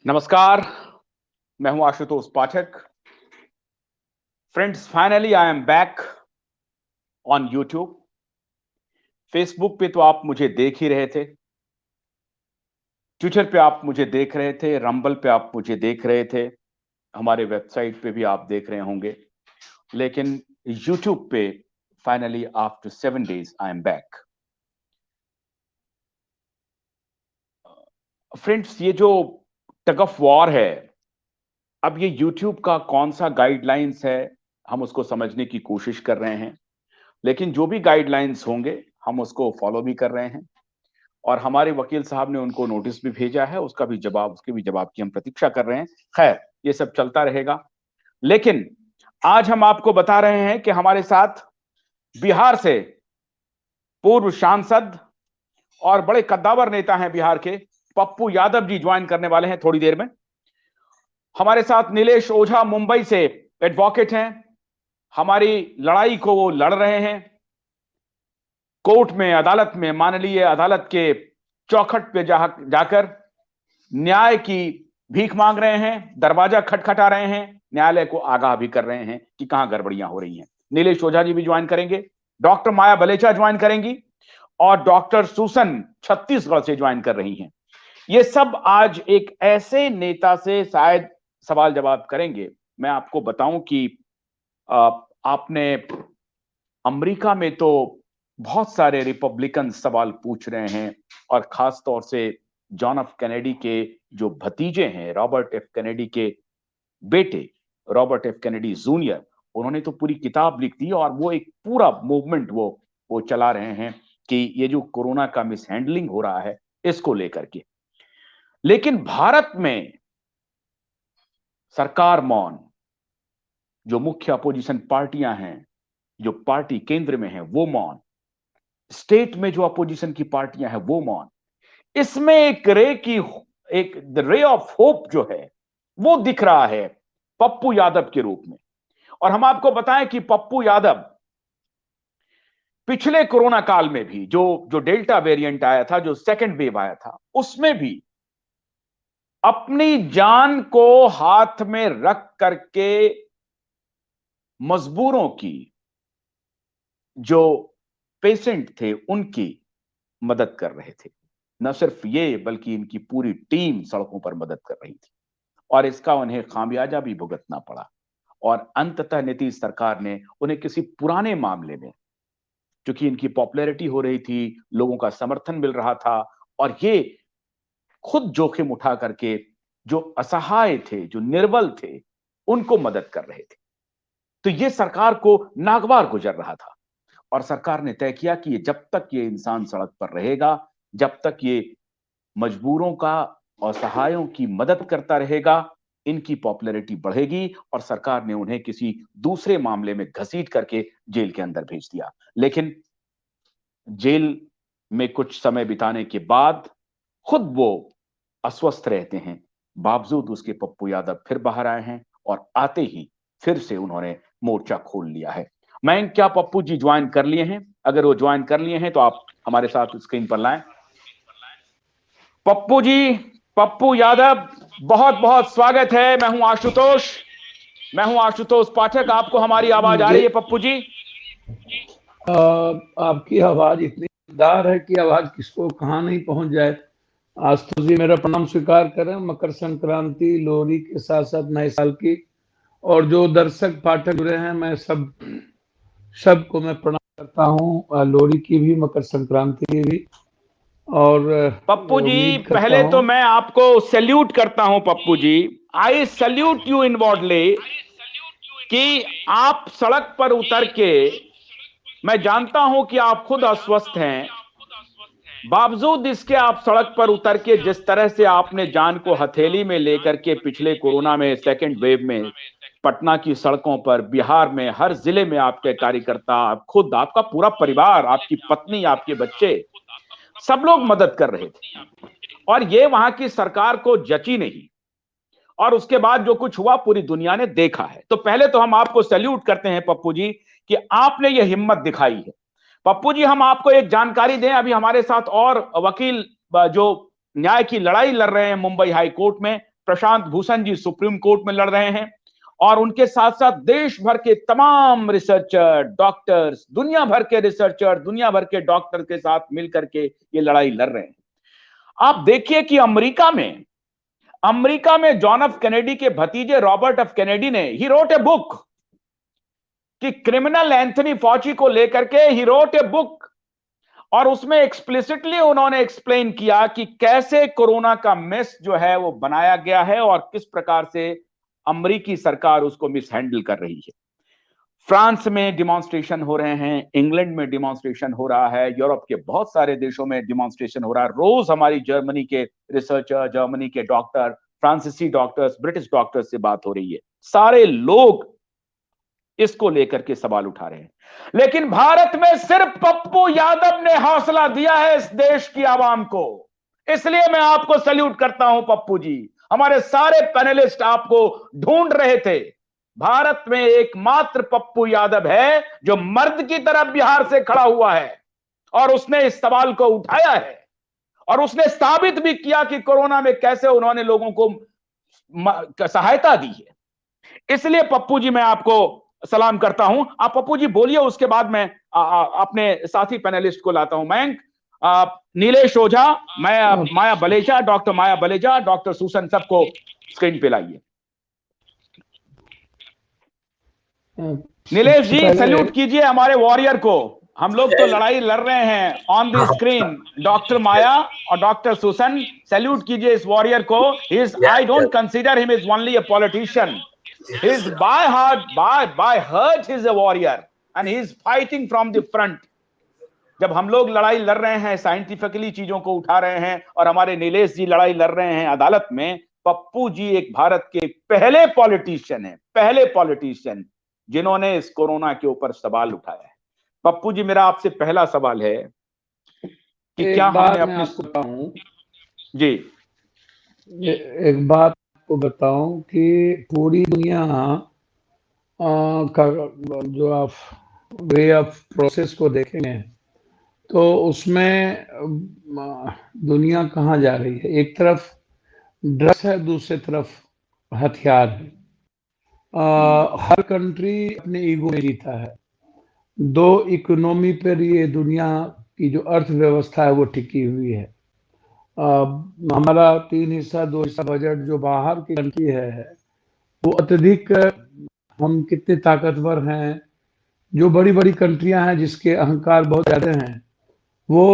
नमस्कार, मैं हूं Ashutosh Pathak. Friends, finally I am back on YouTube. Facebook पे तो आप मुझे देख ही रहे थे, ट्विटर पे आप मुझे देख रहे थे, रंबल पे आप मुझे देख रहे थे, हमारे वेबसाइट पे भी आप देख रहे होंगे। लेकिन यूट्यूब पे finally after 7 days I am back. Friends, ये जो टग ऑफ वॉर है, अब ये यूट्यूब का कौन सा गाइडलाइंस है, हम उसको समझने की कोशिश कर रहे हैं। लेकिन जो भी गाइडलाइंस होंगे, हम उसको फॉलो भी कर रहे हैं और हमारे वकील साहब ने उनको नोटिस भी भेजा है, उसके भी जवाब की हम प्रतीक्षा कर रहे हैं। खैर, ये सब चलता रहेगा। लेकिन आज हम आपको बता रहे हैं कि हमारे साथ बिहार से पूर्व सांसद और बड़े कद्दावर नेता हैं बिहार के, पप्पू यादव जी ज्वाइन करने वाले हैं थोड़ी देर में। हमारे साथ नीलेश ओझा मुंबई से एडवोकेट हैं। हमारी लड़ाई को वो लड़ रहे हैं, कोर्ट में, अदालत में, माननीय अदालत के चौखट पे जाकर न्याय की भीख मांग रहे हैं, दरवाजा खटखटा रहे हैं, न्यायालय को आगाह भी कर रहे हैं कि कहां गड़बड़ियां हो रही हैं। नीलेश ओझा जी भी ज्वाइन करेंगे, डॉक्टर माया बलेचा ज्वाइन करेंगी और डॉक्टर सुसन छत्तीसगढ़ से ज्वाइन कर रही हैं। ये सब आज एक ऐसे नेता से शायद सवाल जवाब करेंगे। मैं आपको बताऊं कि आपने अमेरिका में तो बहुत सारे रिपब्लिकन सवाल पूछ रहे हैं और खास तौर से जॉन एफ कैनेडी के जो भतीजे हैं, रॉबर्ट एफ कैनेडी के बेटे रॉबर्ट एफ कैनेडी जूनियर, उन्होंने तो पूरी किताब लिख दी और वो एक पूरा मूवमेंट वो चला रहे हैं कि ये जो कोरोना का मिसहैंडलिंग हो रहा है इसको लेकर के। लेकिन भारत में सरकार मौन, जो मुख्य अपोजिशन पार्टियां हैं, जो पार्टी केंद्र में है वो मौन, स्टेट में जो अपोजिशन की पार्टियां हैं वो मौन। इसमें एक रे ऑफ होप जो है वो दिख रहा है पप्पू यादव के रूप में। और हम आपको बताएं कि पप्पू यादव पिछले कोरोना काल में भी जो डेल्टा वेरिएंट आया था, जो सेकंड वेव आया था, उसमें भी अपनी जान को हाथ में रख करके मजबूरों की, जो पेशेंट थे उनकी मदद कर रहे थे। न सिर्फ ये बल्कि इनकी पूरी टीम सड़कों पर मदद कर रही थी और इसका उन्हें खामियाजा भी भुगतना पड़ा। और अंततः नीतीश सरकार ने उन्हें किसी पुराने मामले में, क्योंकि इनकी पॉपुलैरिटी हो रही थी, लोगों का समर्थन मिल रहा था और ये खुद जोखिम उठा करके जो असहाय थे, जो निर्बल थे, उनको मदद कर रहे थे। तो ये सरकार को नागवार गुजर रहा था और सरकार ने तय किया कि जब तक ये इंसान सड़क पर रहेगा, जब तक ये मजबूरों का, असहायों की मदद करता रहेगा, इनकी पॉपुलैरिटी बढ़ेगी। और सरकार ने उन्हें किसी दूसरे मामले में घसीट करके जेल के अंदर भेज दिया। लेकिन जेल में कुछ समय बिताने के बाद खुद वो अस्वस्थ रहते हैं, बावजूद उसके पप्पू यादव फिर बाहर आए हैं और आते ही फिर से उन्होंने मोर्चा खोल लिया है। मैं क्या पप्पू जी ज्वाइन कर लिए हैं? अगर वो ज्वाइन कर लिए हैं तो आप हमारे साथ स्क्रीन पर लाएं। पप्पू जी, पप्पू यादव, बहुत बहुत स्वागत है। मैं हूं आशुतोष पाठक। आपको हमारी आवाज आ रही है पप्पू जी? आपकी आवाज इतनी मजेदार है कि आवाज किसको कहां नहीं पहुंच जाए। आज तो जी मेरा प्रणाम स्वीकार करें। मकर संक्रांति, लोहड़ी के साथ साथ नए साल की, और जो दर्शक पाठक जुड़े हैं, मैं सबको मैं प्रणाम करता हूं, लोहड़ी की भी, मकर संक्रांति की भी। और पप्पू जी, पहले तो मैं आपको सैल्यूट करता हूं पप्पू जी। आई सैल्यूट यू इनवॉर्डली कि आप सड़क पर उतर के, मैं जानता हूं कि आप खुद अस्वस्थ हैं, बावजूद इसके आप सड़क पर उतर के जिस तरह से आपने जान को हथेली में लेकर के पिछले कोरोना में, सेकेंड वेव में, पटना की सड़कों पर, बिहार में हर जिले में आपके कार्यकर्ता, आप खुद, आपका पूरा परिवार, आपकी पत्नी, आपके बच्चे, सब लोग मदद कर रहे थे और ये वहां की सरकार को जची नहीं। और उसके बाद जो कुछ हुआ पूरी दुनिया ने देखा है। तो पहले तो हम आपको सैल्यूट करते हैं पप्पू जी कि आपने ये हिम्मत दिखाई है। पप्पू जी, हम आपको एक जानकारी दें, अभी हमारे साथ और वकील जो न्याय की लड़ाई लड़ रहे हैं मुंबई हाई कोर्ट में, प्रशांत भूषण जी सुप्रीम कोर्ट में लड़ रहे हैं और उनके साथ साथ देश भर के तमाम रिसर्चर, डॉक्टर्स, दुनिया भर के रिसर्चर, दुनिया भर के डॉक्टर के साथ मिलकर के ये लड़ाई लड़ रहे हैं। आप देखिए कि अमेरिका में जॉन एफ कैनेडी के भतीजे रॉबर्ट एफ कैनेडी ने ही रोट ए बुक कि क्रिमिनल एंथनी फॉची को लेकर के ही रोट ए बुक, और उसमें एक्सप्लिसिटली उन्होंने एक्सप्लेन किया कि कैसे कोरोना का मिस जो है वो बनाया गया है और किस प्रकार से अमेरिकी सरकार उसको मिस हैंडल कर रही है। फ्रांस में डिमॉन्स्ट्रेशन हो रहे हैं, इंग्लैंड में डिमॉन्स्ट्रेशन हो रहा है, यूरोप के बहुत सारे देशों में डिमॉन्स्ट्रेशन हो रहा है। रोज हमारी जर्मनी के रिसर्चर, जर्मनी के डॉक्टर, फ्रांसीसी डॉक्टर्स, ब्रिटिश डॉक्टर्स से बात हो रही है। सारे लोग इसको लेकर के सवाल उठा रहे हैं, लेकिन भारत में सिर्फ पप्पू यादव ने हौसला दिया है इस देश की आवाम को। इसलिए मैं आपको सैल्यूट करता हूं पप्पू जी। हमारे सारे पैनलिस्ट आपको ढूंढ रहे थे। भारत में एकमात्र पप्पू यादव है जो मर्द की तरह बिहार से खड़ा हुआ है और उसने इस सवाल को उठाया है और उसने साबित भी किया कि कोरोना में कैसे उन्होंने लोगों को सहायता दी है। इसलिए पप्पू जी मैं आपको सलाम करता हूं। आप पप्पू जी बोलिए, उसके बाद मैं अपने साथी पैनलिस्ट को लाता हूं। मयंक, नीलेश ओझा, माया बलेजा, डॉक्टर माया बलेजा, डॉक्टर सुसन, सबको स्क्रीन पे लाइए। नीलेश जी सैल्यूट कीजिए हमारे वॉरियर को। हम लोग तो लड़ाई लड़ रहे हैं ऑन द स्क्रीन। डॉक्टर माया और डॉक्टर सुसन, सैल्यूट कीजिए इस वॉरियर को। I don't consider him is only a politician, he is by heart he is a warrior and he is fighting from the front। जब हम लोग लड़ाई लड़ रहे हैं, साइंटिफिकली चीजों को उठा रहे हैं और हमारे नीलेश जी लड़ाई लड़ रहे हैं अदालत में, पप्पू जी एक भारत के पहले पॉलिटिशियन जिन्होंने इस कोरोना के ऊपर सवाल उठाया है। पप्पू जी, मेरा आपसे पहला सवाल है कि क्या हमने अपने जी एक बात को बताऊं कि पूरी दुनिया का जो आप वे ऑफ प्रोसेस को देखेंगे तो उसमें दुनिया कहाँ जा रही है। एक तरफ ड्रग्स है, दूसरी तरफ हथियार है। हर कंट्री अपने ईगो में जीता है। दो इकोनॉमी पर ये दुनिया की जो अर्थव्यवस्था है वो टिकी हुई है। हमारा 3 हिस्सा 2 हिस्सा बजट जो बाहर की कंट्री है वो अत्यधिक, हम कितने ताकतवर हैं, जो बड़ी बड़ी कंट्रियां हैं जिसके अहंकार बहुत ज्यादा हैं, वो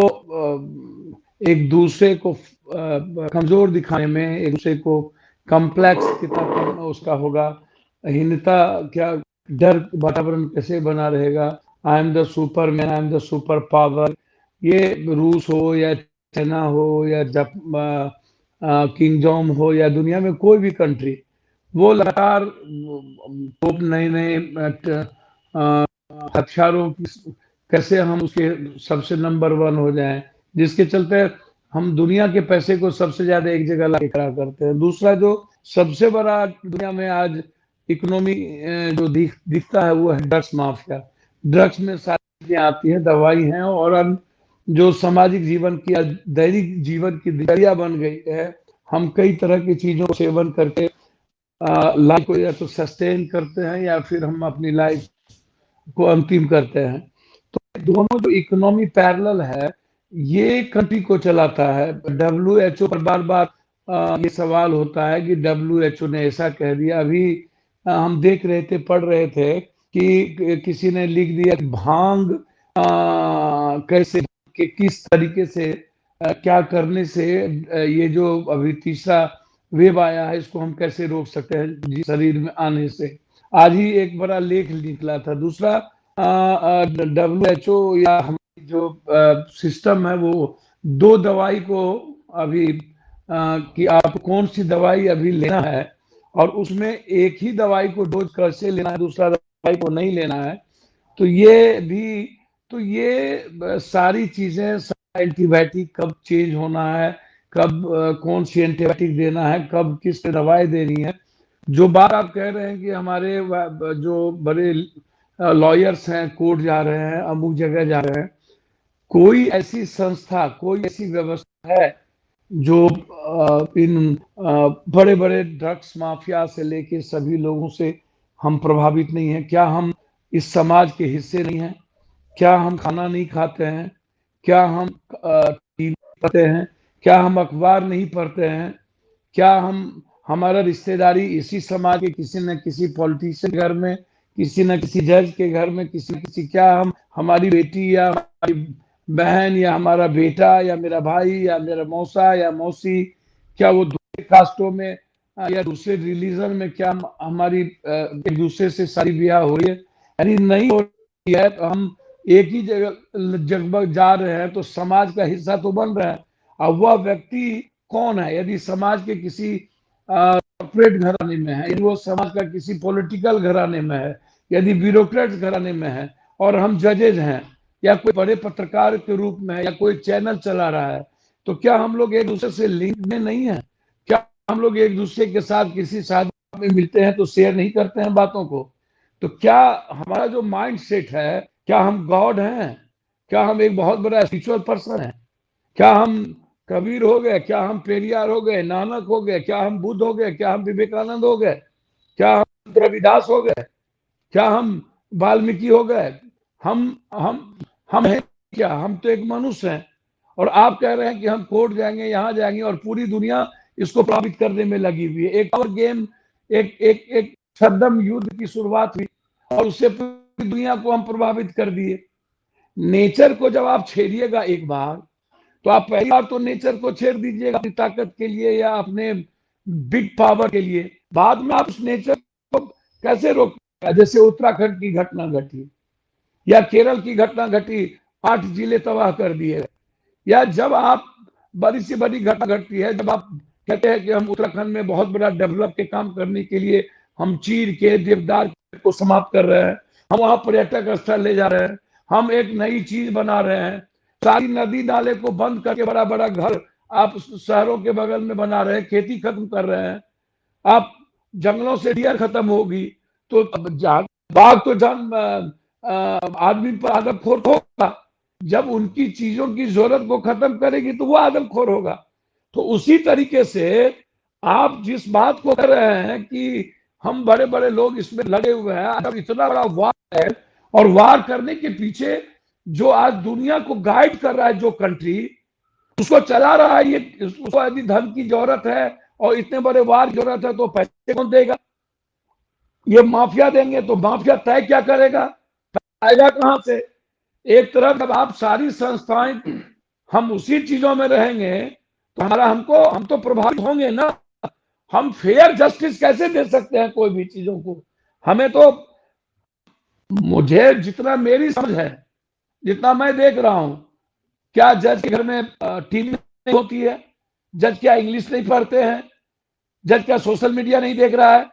एक दूसरे को कमजोर दिखाने में, एक दूसरे को कॉम्प्लेक्स कितना कम उसका होगा, हीनता क्या, डर वातावरण कैसे बना रहेगा, I am the Superman, I am the super power. ये रूस हो या चाइना हो या किंगडम हो या दुनिया में कोई भी कंट्री, वो लगातार नए नए हथियारों की कैसे हम उसके सबसे नंबर 1 हो जाएं, जिसके चलते हम दुनिया के पैसे को सबसे ज्यादा एक जगह लाके खड़ा करते हैं। दूसरा जो सबसे बड़ा दुनिया में आज इकोनॉमी जो दिखता है वो है ड्रग्स माफिया। ड्रग्स में सारी चीजें आती हैं, दवाई हैं, और जो सामाजिक जीवन की, दैनिक जीवन की दिनचर्या बन गई है। हम कई तरह की चीजों को सेवन करके लाइफ को या तो सस्टेन करते हैं या फिर हम अपनी लाइफ को अंतिम करते हैं। तो दोनों जो इकोनॉमी पैरेलल है, ये कंट्री को चलाता है। WHO पर बार बार ये सवाल होता है कि WHO ने ऐसा कह दिया। अभी हम देख रहे थे, पढ़ रहे थे कि किसी ने लिख दिया कि भांग कैसे, कि किस तरीके से क्या करने से ये जो अभी तीसरा वेव आया है इसको हम कैसे रोक सकते हैं शरीर में आने से। आज ही एक बड़ा लेख निकला था। दूसरा WHO या हमारी जो सिस्टम है वो 2 दवाई को अभी कि आप कौन सी दवाई अभी लेना है और उसमें एक ही दवाई को डोज कैसे लेना है, दूसरा दवाई को नहीं लेना है। तो ये सारी चीजें, एंटीबायोटिक कब चेंज होना है, कब कौन सी एंटीबायोटिक देना है, कब किस दवाई देनी है। जो बात आप कह रहे हैं कि हमारे जो बड़े लॉयर्स हैं कोर्ट जा रहे हैं, अमुक जगह जा रहे हैं, कोई ऐसी संस्था, कोई ऐसी व्यवस्था है जो इन बड़े बड़े ड्रग्स माफिया से लेके सभी लोगों से हम प्रभावित नहीं हैं? क्या हम इस समाज के हिस्से नहीं हैं? क्या हम खाना नहीं खाते हैं? क्या हम टीवी पढ़ते हैं? क्या हम अखबार नहीं पढ़ते हैं? क्या हम हमारा रिश्तेदारी इसी समाज के किसी न किसी पॉलिटिशियन के घर में, किसी न किसी जज के घर में, किसी किसी क्या हम हमारी बेटी या हमारी बहन या हमारा बेटा या मेरा भाई या मेरा मौसा या मौसी, क्या वो दूसरे कास्टों में या दूसरे रिलीजन में, क्या हमारी एक दूसरे से शादी ब्याह हो रही है? यानी नहीं हो रही है तो हम एक ही जगह जा रहे हैं तो समाज का हिस्सा तो बन रहे हैं। अब वह व्यक्ति कौन है? यदि समाज के किसी कॉर्पोरेट घराने में है, यदि वो समाज का किसी पॉलिटिकल घराने में है, यदि ब्यूरोक्रेट्स घराने में है और हम जजेज हैं या कोई बड़े पत्रकार के रूप में है या कोई चैनल चला रहा है, तो क्या हम लोग एक दूसरे से लिंक में नहीं है? क्या हम लोग एक दूसरे के साथ किसी शादी में मिलते हैं तो शेयर नहीं करते हैं बातों को? तो क्या हमारा जो माइंड सेट है, क्या हम गॉड हैं? क्या हम एक बहुत बड़ा स्पिरिचुअल पर्सन है? क्या हम कबीर हो गए? क्या हम पेरियार हो गए? नानक हो गए? क्या हम बुद्ध हो गए? क्या हम विवेकानंद हो गए? क्या हम रविदास हो गए? क्या हम वाल्मीकि हो गए? हम हैं क्या? हम तो एक मनुष्य हैं। और आप कह रहे हैं कि हम कोर्ट जाएंगे, यहां जाएंगे, और पूरी दुनिया इसको प्रभावित करने में लगी हुई है। एक और गेम, एक एक एक छद्म युद्ध की शुरुआत हुई और उससे पूरी दुनिया को हम प्रभावित कर दिए। नेचर को जब आप छेड़िएगा एक बार, तो आप पहली बार तो नेचर को छेड़ दीजिएगा अपनी ताकत के लिए या अपने बिग पावर के लिए, बाद में आप उस नेचर को कैसे रोक? जैसे उत्तराखंड की घटना घटी या केरल की घटना घटी, 8 जिले तबाह कर दिए। या जब आप बड़ी से बड़ी घटना घटती है, जब आप कहते हैं कि हम उत्तराखंड में बहुत बड़ा डेवलप के काम करने के लिए हम चीर के देवदार को समाप्त कर रहे हैं, हम वहां पर्यटक स्थल ले जा रहे हैं, हम एक नई चीज बना रहे हैं, सारी नदी नाले को बंद करके बड़ा बड़ा घर आप शहरों के बगल में बना रहे हैं, खेती खत्म कर रहे हैं, आप जंगलों से डियर खत्म होगी, तो बाघ तो आदमी पर आदमखोर होगा। जब उनकी चीजों की जरूरत को खत्म करेगी तो वो आदमखोर होगा। तो उसी तरीके से आप जिस बात को कर रहे हैं कि हम बड़े बड़े लोग इसमें लगे हुए हैं, अब इतना बड़ा वार है, और वार करने के पीछे जो आज दुनिया को गाइड कर रहा है, जो कंट्री उसको चला रहा है, ये उसको यदि धन की जरूरत है और इतने बड़े वार की जरूरत है तो पैसे कौन देगा? ये माफिया देंगे। तो माफिया तय क्या करेगा? आएगा कहां से? एक तरफ जब आप सारी संस्थाएं हम उसी चीजों में रहेंगे तो हम तो प्रभावित होंगे ना। हम फेयर जस्टिस कैसे दे सकते हैं कोई भी चीजों को? हमें तो, मुझे जितना मेरी समझ है, जितना मैं देख रहा हूं, क्या जज के घर में टीवी नहीं होती है? जज क्या इंग्लिश नहीं पढ़ते हैं? जज क्या सोशल मीडिया नहीं देख रहा है?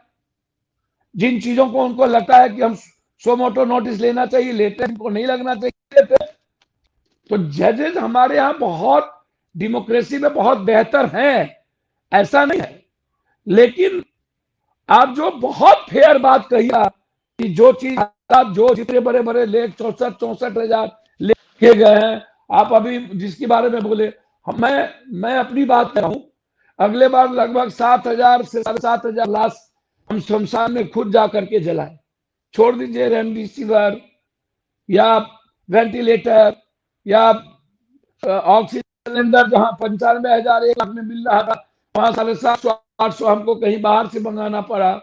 जिन चीजों को उनको लगता है कि हम सो मोटो नोटिस लेना चाहिए, लेते हैं, उनको नहीं लगना चाहिए, लेते। तो जजेस हमारे यहाँ बहुत डेमोक्रेसी में बहुत बेहतर हैं, ऐसा नहीं है। लेकिन आप जो बहुत फेयर बात कही कि जो चीज आप जो जितने बड़े बड़े लेख 64-64 हजार लेके गए हैं, आप अभी जिसके बारे में बोले, मैं अपनी बात कर रहा हूं, अगले बार लगभग 7,000 से 7,500 लाश हम शमशान में खुद जा करके जलाए। छोड़ दीजिए रेमडेसिविर या वेंटिलेटर या ऑक्सीजन सिलेंडर, जहां 95,000 1 लाख में मिल रहा था, वहां 750-800 हमको कहीं बाहर से मंगाना पड़ा।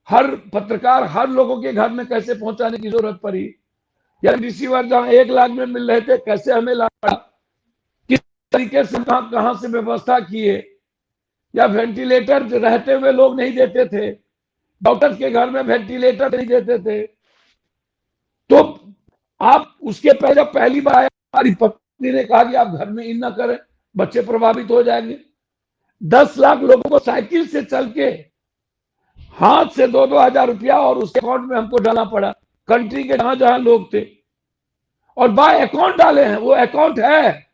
हर पत्रकार हर लोगों के घर में कैसे पहुंचाने की जरूरत पड़ी? या रिसीवर जहां 1 लाख में मिल रहे थे, कैसे हमें लाना पड़ा? किस तरीके से कहां से व्यवस्था किए? या वेंटिलेटर रहते हुए लोग नहीं देते थे, डॉक्टर के घर में वेंटिलेटर नहीं देते थे। तो आप उसके पहले पहली बार आया, हमारी पत्नी ने कहा कि आप घर में इन ना करें, बच्चे प्रभावित हो जाएंगे। 10 लाख लोगों को साइकिल से चल के हाथ से 2-2 हजार रुपया और उसके अकाउंट में हमको डालना पड़ा, कंट्री के जहां जहां लोग थे, और बाय अकाउंट डाले हैं। वो अकाउंट है,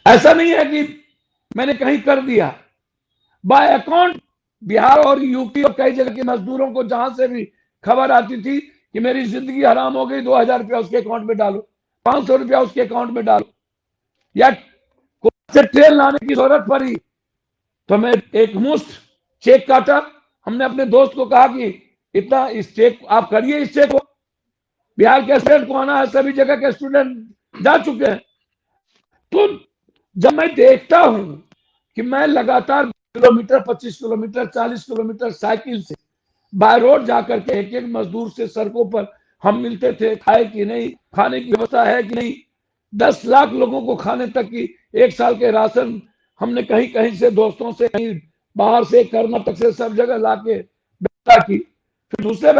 ऐसा नहीं है कि मैंने कहीं कर दिया। बाय अकाउंट बिहार और यूपी और कई जगह के मजदूरों को जहां से भी खबर आती थी कि मेरी जिंदगी हराम हो गई, 2,000 रुपया उसके अकाउंट में डालो, 500 रुपया उसके अकाउंट में डालो। या से ट्रेन लाने की जरूरत पड़ी तो मैं एक मुश्त चेक काटा। हमने अपने दोस्त को कहा कि इतना इस चेक आप करिए, इस चेक को बिहार के स्टूडेंट को आना है, सभी जगह के स्टूडेंट जा चुके हैं। तो जब मैं देखता हूं कि मैं लगातार किलोमीटर 25 किलोमीटर 40 किलोमीटर साइकिल से बाय रोड जाकर के एक एक मजदूर से सड़कों पर हम मिलते थे, खाए कि नहीं, खाने की व्यवस्था है कि नहीं, 10 लाख लोगों को खाने तक की 1 साल के राशन हमने कहीं कहीं से, दोस्तों से, कहीं बाहर से, कर्नाटक से, सब जगह लाके व्यवस्था की। फिर दूसरे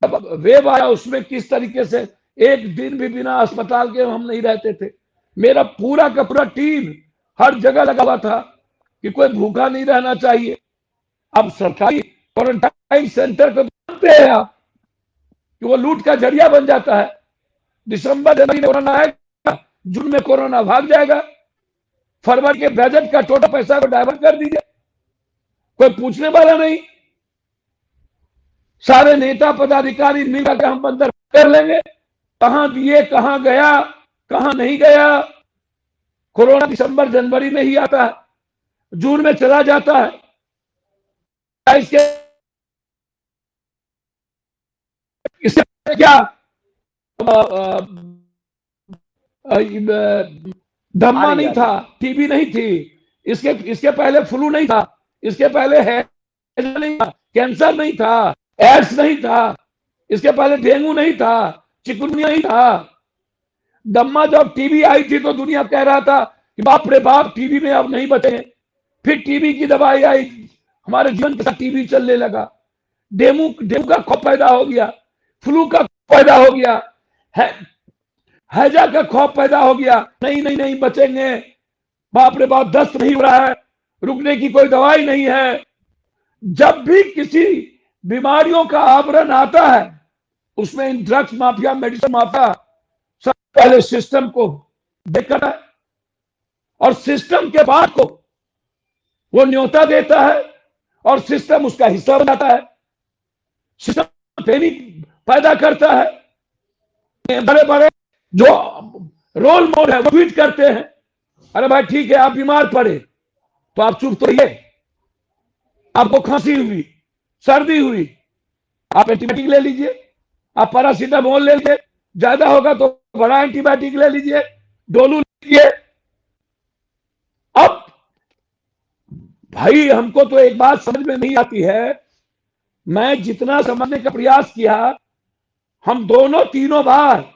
वेब आया, उसमें किस तरीके से एक दिन भी बिना अस्पताल के हम नहीं रहते थे। मेरा पूरा का पूरा टीम हर जगह लगा हुआ था कि कोई भूखा नहीं रहना चाहिए। अब सरकारी क्वारंटाइन सेंटर को जानते हैं आप कि वो लूट का जरिया बन जाता है। दिसंबर जनवरी में कोरोना आएगा, जून में कोरोना भाग जाएगा, फरवरी के बजट का टोटल पैसा को डाइवर्ट कर दीजिए, कोई पूछने वाला नहीं। सारे नेता पदाधिकारी मिलकर हम अंदर कर लेंगे, कहां दिए, कहां गया, कहां नहीं गया। कोरोना दिसंबर जनवरी में ही आता है, जून में चला जाता है। इससे क्या दम्मा नहीं था, टीबी नहीं थी, इसके पहले फ्लू नहीं था, इसके पहले हैजा नहीं था, कैंसर नहीं था, एड्स नहीं था, इसके पहले डेंगू नहीं था, चिकुनगुनिया नहीं था। दम्मा जब टीबी आई थी तो दुनिया कह रहा था कि बाप रे बाप, टीबी में अब नहीं बचेंगे। फिर टीबी की दवाई आई, हमारे जीवन के साथ टीबी चलने लगा। डेंगू का खौफ पैदा हो गया, फ्लू का पैदा हो गया, हैजा का खौफ पैदा हो गया। नहीं नहीं नहीं बचेंगे, बाप रे बाप, दस्त नहीं हो रहा है, रुकने की कोई दवाई नहीं है। जब भी किसी बीमारियों का आवरण आता है, उसमें ड्रग्स माफिया, मेडिसिन माफिया सब पहले सिस्टम को देखता है और सिस्टम के बाद को वो न्योता देता है और सिस्टम उसका हिस्सा बनाता है। सिस्टम पैनिक पैदा करता है। बड़े बड़े जो रोल मॉडल है वो ट्वीट करते हैं, अरे भाई ठीक है, आप बीमार पड़े तो आप चुप तो रहिए, आपको खांसी हुई, सर्दी हुई, आप एंटीबायोटिक ले लीजिए, आप पैरासीटामोल ले लीजिए, ज्यादा होगा तो बड़ा एंटीबायोटिक ले लीजिए, डोलू लीजिए। अब भाई हमको तो एक बात समझ में नहीं आती है, मैं जितना समझने का प्रयास किया, हम दोनों तीनों बार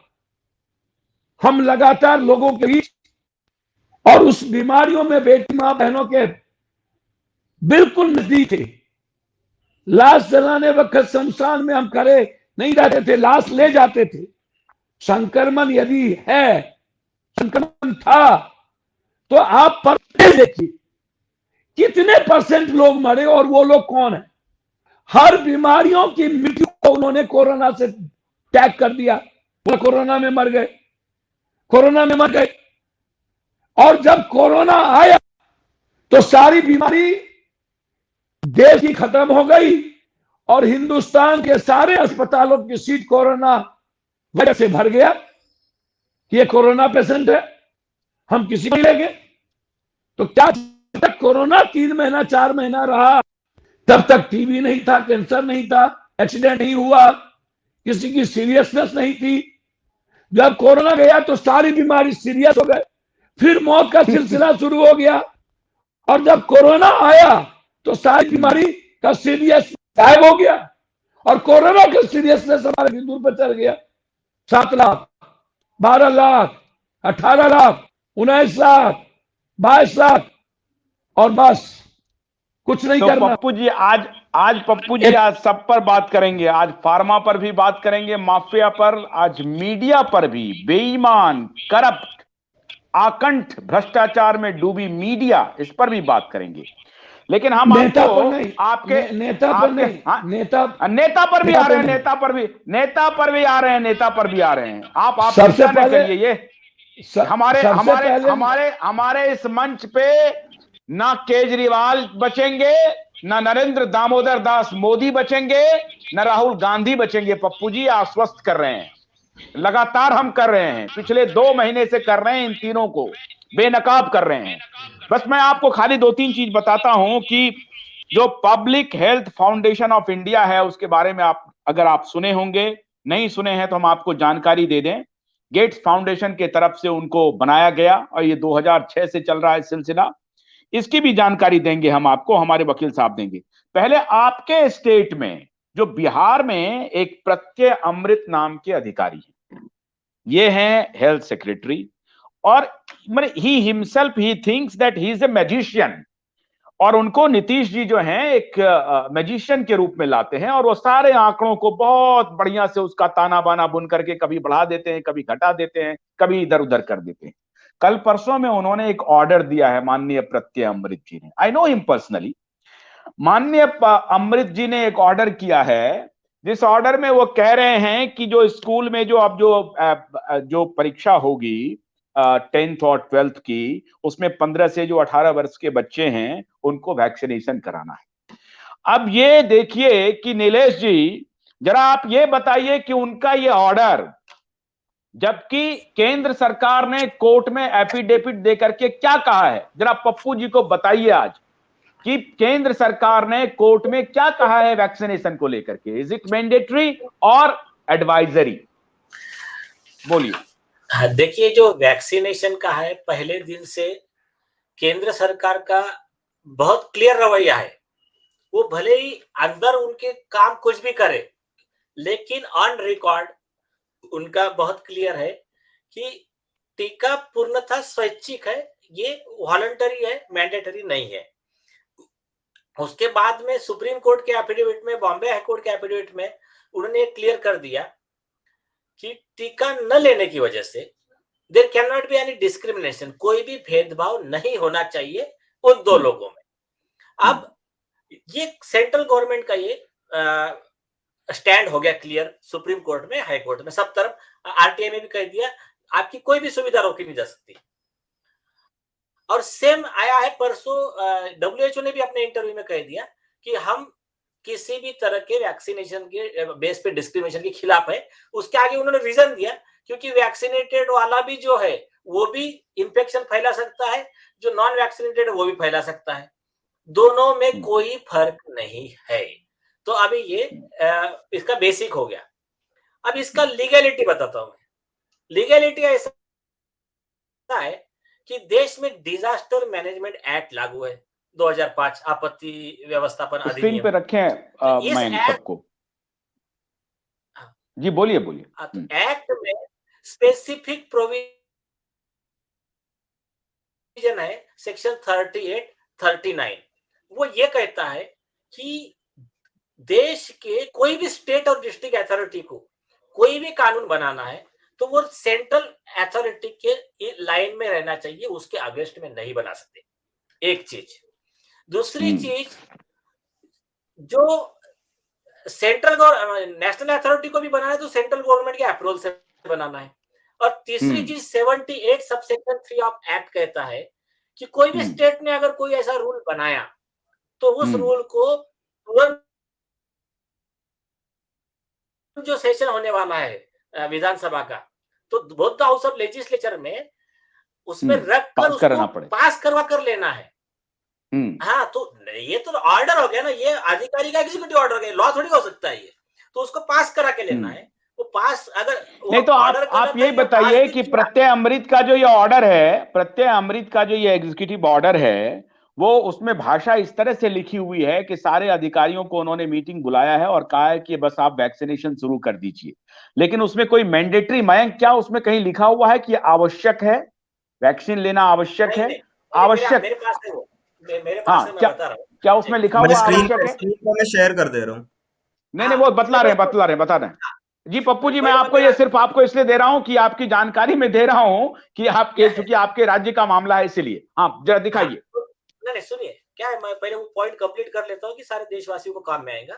हम लगातार लोगों के बीच और उस बीमारियों में बेटी मां बहनों के बिल्कुल नजदीक थे। लाश जलाने वक्त शमशान में हम खड़े नहीं रहते थे, लाश ले जाते थे। संक्रमण यदि है, संक्रमण था, तो आप परसेंटेज देखिए, कितने परसेंट लोग मरे और वो लोग कौन है। हर बीमारियों की मृत्यु को उन्होंने कोरोना से टैग कर दिया, वो कोरोना में मर गए, कोरोना में मर गए। और जब कोरोना आया तो सारी बीमारी देश की खत्म हो गई और हिंदुस्तान के सारे अस्पतालों की सीट कोरोना वजह से भर गया कि ये कोरोना पेशेंट है, हम किसी को नहीं लेंगे। तो क्या तक कोरोना 3 महीना 4 महीना रहा, तब तक टीबी नहीं था, कैंसर नहीं था, एक्सीडेंट नहीं हुआ, किसी की सीरियसनेस नहीं थी। जब कोरोना गया तो सारी बीमारी सीरियस हो गए, फिर मौत का सिलसिला शुरू हो गया। और जब कोरोना आया तो सारी बीमारी का सीरियस गायब हो गया और कोरोना का सीरियसनेस हमारे हिंदू पर चल गया। 7 लाख, 12 लाख, 18 लाख, 19 लाख, 22 लाख, और बस कुछ नहीं करना। पप्पू जी आज पप्पू जी आज सब पर बात करेंगे, आज फार्मा पर भी बात करेंगे, माफिया पर, आज मीडिया पर भी, बेईमान, करप्ट, आकंठ भ्रष्टाचार में डूबी मीडिया, इस पर भी बात करेंगे। लेकिन हम नेता आपको पर नहीं, आपके नेता पर नहीं, नेता पर भी आ रहे हैं, नेता पर भी आ रहे हैं, नेता पर भी आ रहे हैं। आप सबसे पहले करिए, ये हमारे इस मंच पे ना केजरीवाल बचेंगे, ना नरेंद्र दामोदर दास मोदी बचेंगे, ना राहुल गांधी बचेंगे। पप्पू जी आश्वस्त कर रहे हैं, लगातार हम कर रहे हैं, पिछले 2 महीने से कर रहे हैं इन तीनों को। बेनकाब कर रहे हैं। बस मैं आपको खाली 2-3 चीज बताता हूं कि जो public health foundation of India है उसके बारे में आप अगर आप सुने होंगे, नहीं सुने हैं तो हम आपको जानकारी दे दें। गेट्स फाउंडेशन के तरफ से उनको बनाया गया और ये 2006 से चल रहा है सिलसिला। इसकी भी जानकारी देंगे हम आपको, हमारे वकील साहब देंगे। पहले आपके स्टेट में जो बिहार में एक प्रत्यय अमृत नाम के अधिकारी हैं, ये हैं हेल्थ सेक्रेटरी, और he himself he thinks that he is a magician, और उनको नीतीश जी जो हैं एक मैजिशियन के रूप में लाते हैं, और वो सारे आंकड़ों को बहुत बढ़िया से उसका ताना बाना बुन करके कभी बढ़ा देते हैं, कभी घटा देते हैं, कभी इधर उधर कर देते हैं। कल परसों में उन्होंने एक ऑर्डर दिया है, माननीय प्रत्यय अमृत जी ने, आई नो हिम पर्सनली। माननीय अमृत जी ने एक ऑर्डर किया है, जिस ऑर्डर में वो कह रहे हैं कि जो स्कूल में जो अब जो परीक्षा होगी 10th और 12th की, उसमें 15 से जो 18 वर्ष के बच्चे हैं उनको वैक्सीनेशन कराना है। अब ये देखिए कि नीलेश जी, जरा आप ये बताइए कि उनका ये ऑर्डर, जबकि केंद्र सरकार ने कोर्ट में एफिडेविट देकर के क्या कहा है, जरा पप्पू जी को बताइए आज कि केंद्र सरकार ने कोर्ट में क्या कहा है वैक्सीनेशन को लेकर के। इज इट मैंडेटरी और एडवाइजरी? बोलिए। देखिए, जो वैक्सीनेशन का है, पहले दिन से केंद्र सरकार का बहुत क्लियर रवैया है। वो भले ही अंदर उनके काम कुछ भी करे, लेकिन ऑन रिकॉर्ड उनका बहुत क्लियर है कि टीका पूर्णतः स्वैच्छिक है, ये वॉलंटरी है, मैंडेटरी नहीं है। उसके बाद में सुप्रीम कोर्ट के एफिडेविट में, बॉम्बे हाई कोर्ट के एफिडेविट में उन्होंने क्लियर कर दिया कि टीका न लेने की वजह से there can not be any discrimination, कोई भी भेदभाव नहीं होना चाहिए उन दो लोगों में। अब ये सेंट्रल गवर्नमेंट का ये स्टैंड हो गया क्लियर, सुप्रीम कोर्ट में, हाई कोर्ट में, सब तरफ। आरटीआई में भी कह दिया आपकी कोई भी सुविधा रोकी नहीं जा सकती। और सेम आया है परसों, डब्ल्यूएचओ ने भी अपने इंटरव्यू में कह दिया कि हम किसी भी तरह के वैक्सीनेशन के बेस पे डिस्क्रिमिनेशन के खिलाफ है। उसके आगे उन्होंने रीजन दिया क्योंकि वैक्सीनेटेड वाला भी जो है वो भी इंफेक्शन फैला सकता है, जो नॉन वैक्सीनेटेड वो भी फैला सकता है, दोनों में कोई फर्क नहीं है। तो अभी ये इसका बेसिक हो गया। अब इसका लीगैलिटी बताता हूं मैं। लीगैलिटी ऐसा है कि देश में डिजास्टर मैनेजमेंट एक्ट लागू है 2005, आपत्ति व्यवस्थापन स्क्रीन अधिनियम पे रखें मैं इन सबको। जी बोलिए बोलिए। एक्ट में स्पेसिफिक प्रोविजन है, सेक्शन 38, 39। वो ये कहता है कि देश के कोई भी स्टेट और डिस्ट्रिक्ट अथॉरिटी को कोई भी कानून बनाना है तो वो सेंट्रल अथॉरिटी के लाइन में रहना चाहिए, उसके अगेंस्ट में नहीं बना सकते। एक चीज। दूसरी चीज, जो सेंट्रल नेशनल अथॉरिटी को भी बनाना है तो सेंट्रल गवर्नमेंट के अप्रूवल से बनाना है। और तीसरी चीज 78 सबसेक्शन 3 ऑफ एक्ट कहता है कि कोई भी स्टेट ने अगर कोई ऐसा रूल बनाया तो उस रूल को तुरंत जो सेशन होने वाला है विधानसभा का, तो both the house of legislature में उसमें रख कर उसको पास करवा कर लेना है। हाँ, तो ये तो ऑर्डर हो गया ना, ये अधिकारी का एग्जीक्यूटिव ऑर्डर हो गया, लॉ थोड़ी हो सकता है ये। तो उसको पास करा के लेना है। वो पास अगर नहीं तो आप ये बताइए कि प्रत्यय अमृत का जो ये ऑर्डर है, प्रत्यय अमृत का जो ये एग्जीक्यूटिव ऑर्डर है, वो उसमें भाषा इस तरह से लिखी हुई है कि सारे अधिकारियों को उन्होंने मीटिंग बुलाया है और कहा है कि बस आप वैक्सीनेशन शुरू कर दीजिए, लेकिन उसमें कोई मैंडेटरी, मयंक क्या उसमें कहीं लिखा हुआ है कि आवश्यक है, वैक्सीन लेना आवश्यक है? आवश्यक, मेरे पास है वो, मेरे पास है, मैं बता रहा हूँ। क्या उसमें लिखा हुआ आवश्यक है? मैं शेयर कर दे रहा हूँ। नहीं वो बता रहे हैं जी पप्पू जी। मैं आपको ये सिर्फ आपको इसलिए दे रहा हूं कि आपकी जानकारी में दे रहा हूं कि आपके, चूंकि आपके राज्य का मामला है, इसलिए। हाँ जरा दिखाइए। नहीं सुनिए, क्या है, मैं पहले वो पॉइंट कंप्लीट कर लेता हूँ कि सारे देशवासियों को काम में आएगा।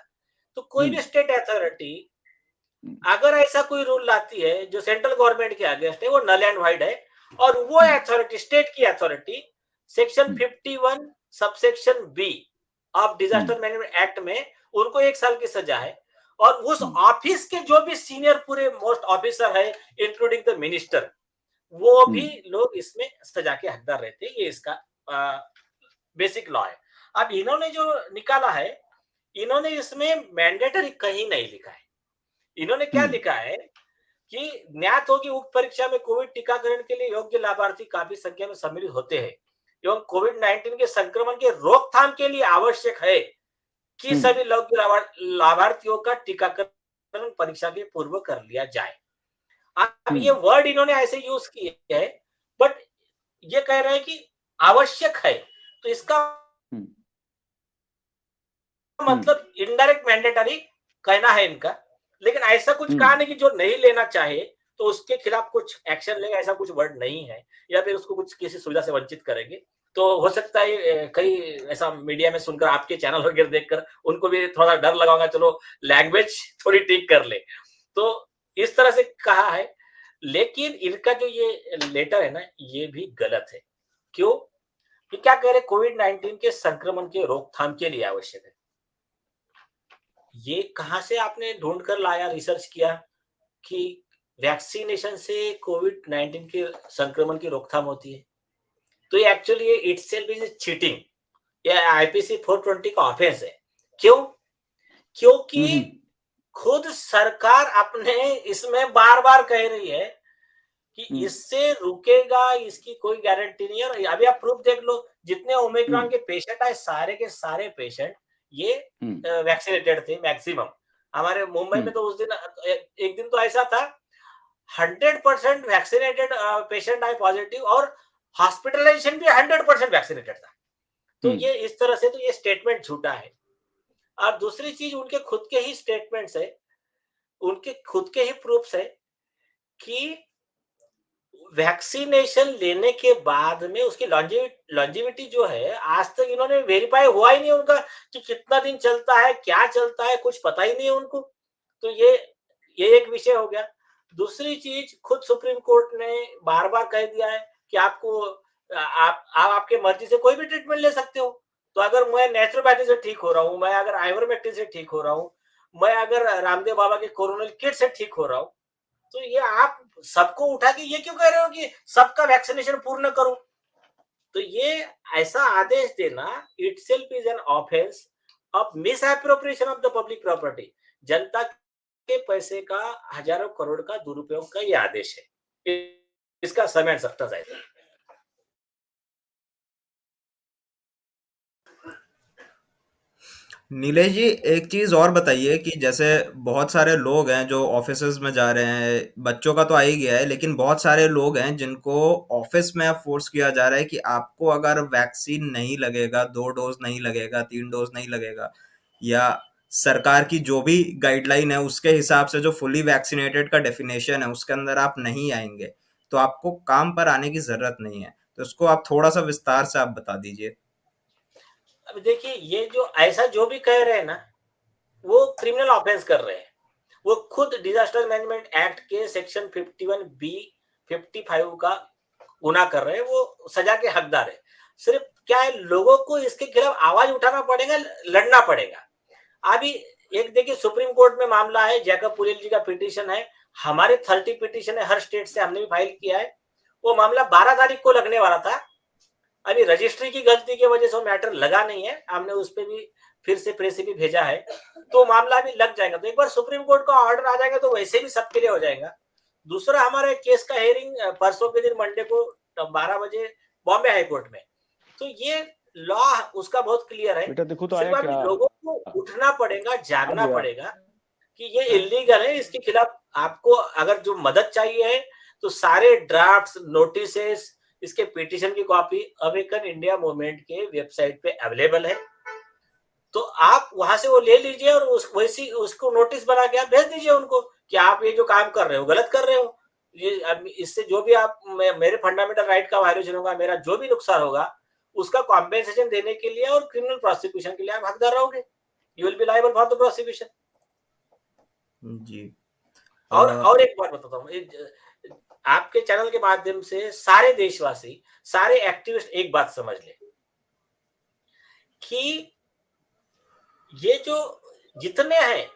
तो कोई भी स्टेट अथॉरिटी अगर ऐसा कोई रूल लाती है जो सेंट्रल गवर्नमेंट के अगेंस्ट है, वो नल एंड वाइड है। और वो अथॉरिटी, स्टेट की authority, section 51 subsection B of disaster management act में उनको 1 साल की सजा है। और उस ऑफिस के जो भी सीनियर पूरे मोस्ट ऑफिसर है, इंक्लूडिंग द मिनिस्टर, वो भी लोग इसमें सजा के हकदार रहते हैं। ये इसका बेसिक लॉ है। अब इन्होंने जो निकाला है, इन्होंने इसमें मैंडेटरी कहीं नहीं लिखा है। इन्होंने क्या लिखा है कि ज्ञात हो कि उक्त परीक्षा में कोविड टीकाकरण के लिए योग्य लाभार्थी काफी संख्या में सम्मिलित होते हैं एवं कोविड-19 के संक्रमण के रोकथाम के लिए आवश्यक है कि सभी लाभार्थियों का टीकाकरण परीक्षा के पूर्व कर लिया जाए। अब ये वर्ड इन्होंने ऐसे यूज किया है, बट ये कह रहे हैं कि आवश्यक है, तो इसका मतलब इनडायरेक्ट मैंडेटरी कहना है इनका। लेकिन ऐसा कुछ कहा नहीं कि जो नहीं लेना चाहे तो उसके खिलाफ कुछ एक्शन लेंगे, ऐसा कुछ वर्ड नहीं है, या फिर उसको कुछ किसी सुविधा से वंचित करेंगे। तो हो सकता है कई ऐसा मीडिया में सुनकर, आपके चैनल वगैरह देखकर उनको भी थोड़ा डर लगा होगा, चलो लैंग्वेज थोड़ी ठीक कर ले, तो इस तरह से कहा है। लेकिन इनका जो ये लेटर है ना, ये भी गलत है। क्यों? ये क्या कह रहे, कोविड-19 के संक्रमण के रोकथाम के लिए आवश्यक है। ये कहां से आपने ढूंढ कर लाया, रिसर्च किया कि वैक्सीनेशन से कोविड-19 के संक्रमण की रोकथाम होती है? तो ये एक्चुअली ये इटसेल्फ इज चीटिंग, ये आईपीसी 420 का ऑफेंस है। क्यों? क्योंकि खुद सरकार अपने इसमें बार-बार कह रही है कि इससे रुकेगा, इसकी कोई गारंटी नहीं है। और अभी आप प्रूफ देख लो, जितने ओमिक्रॉन के पेशेंट आए, सारे के सारे पेशेंट ये वैक्सीनेटेड थे मैक्सिमम। हमारे मुंबई में तो उस दिन एक दिन तो ऐसा था 100% वैक्सीनेटेड पेशेंट आए पॉजिटिव, और हॉस्पिटलाइजेशन भी 100% वैक्सीनेटेड था। तो ये इस तरह से तो ये स्टेटमेंट झूठा है। और दूसरी चीज, उनके खुद के ही स्टेटमेंट्स है, उनके खुद के ही प्रूफ्स है कि वैक्सीनेशन लेने के बाद में उसकी लॉन्जेविटी जो है, आज तक इन्होंने वेरीफाई हुआ ही नहीं उनका कि कितना दिन चलता है, क्या चलता है, कुछ पता ही नहीं है उनको। तो ये एक विषय हो गया। दूसरी चीज, खुद सुप्रीम कोर्ट ने बार बार कह दिया है कि आपको आप आपके मर्जी से कोई भी ट्रीटमेंट ले सकते हो। तो अगर मैं नेचुरोपैथी से ठीक हो रहा हूँ, मैं अगर आयुर्वेदिक से ठीक हो रहा हूँ, मैं अगर रामदेव बाबा के कोरोनल किट से ठीक हो रहा हूँ, तो ये आप सबको उठा के ये क्यों कह रहे हो कि सबका वैक्सीनेशन पूर्ण करो? तो ये ऐसा आदेश देना itself is an offence of miss appropriation of the public property. जनता के पैसे का, हजारों करोड़ का दुरुपयोग का ये आदेश है। इसका समय सकता है। नीलेश जी, एक चीज और बताइए कि जैसे बहुत सारे लोग हैं जो ऑफिसेज में जा रहे हैं, बच्चों का तो आ ही गया है, लेकिन बहुत सारे लोग हैं जिनको ऑफिस में अब फोर्स किया जा रहा है कि आपको अगर वैक्सीन नहीं लगेगा, 2 डोज नहीं लगेगा, 3 डोज नहीं लगेगा, या सरकार की जो भी गाइडलाइन है उसके हिसाब से जो फुली वैक्सीनेटेड का डेफिनेशन है उसके अंदर आप नहीं आएंगे तो आपको काम पर आने की जरूरत नहीं है। तो इसको आप थोड़ा सा विस्तार से आप बता दीजिए। अब देखिए, ये जो ऐसा जो भी कह रहे हैं ना, वो क्रिमिनल ऑफेंस कर रहे हैं। वो खुद डिजास्टर मैनेजमेंट एक्ट के सेक्शन 51B 55 का गुनाह कर रहे हैं, वो सजा के हकदार है। सिर्फ क्या है, लोगों को इसके खिलाफ आवाज उठाना पड़ेगा, लड़ना पड़ेगा। अभी एक देखिए, सुप्रीम कोर्ट में मामला है, जैकब पुलेल जी का पिटीशन है, हमारे 30 पिटीशन है हर स्टेट से, हमने भी फाइल किया है। वो मामला 12 तारीख को लगने वाला था। अभी रजिस्ट्री की गलती की वजह से वो मैटर लगा नहीं है, हमने उस पर भी फिर से प्रेस भी भेजा है, तो मामला भी लग जाएगा। तो एक बार सुप्रीम कोर्ट का ऑर्डर आ जाएगा तो वैसे भी सबके लिए हो जाएगा। दूसरा, हमारे केस का हेयरिंग परसों के दिन मंडे को 12 बजे बॉम्बे हाई कोर्ट में। तो ये लॉ उसका बहुत क्लियर है। बेटा देखो तो सिर्फ आया अभी क्या? लोगों को उठना पड़ेगा, जागना गया। पड़ेगा कि ये इलीगल है। इसके खिलाफ आपको अगर जो मदद चाहिए है तो सारे ड्राफ्ट्स, नोटिसेस, इसके पिटीशन की कॉपी अवेकन इंडिया मूवमेंट के वेबसाइट पे अवेलेबल है। तो आप वहां से वो ले लीजिए और वैसी उसको नोटिस बना के आप भेज दीजिए उनको कि आप ये जो काम कर रहे हो गलत कर रहे हो। ये इससे जो भी आप मेरे फंडामेंटल राइट का वायलेशन होगा, मेरा जो भी नुकसान होगा, उसका कॉम्पेंसेशन देने के लिए और क्रिमिनल प्रोसिक्यूशन के लिए आप हकदार रहोगे। You will be liable for the prosecution. जी। और एक बात बताता हूँ, आपके चैनल के माध्यम से सारे देशवासी, सारे एक्टिविस्ट एक बात समझ ले कि ये जो जितने हैं,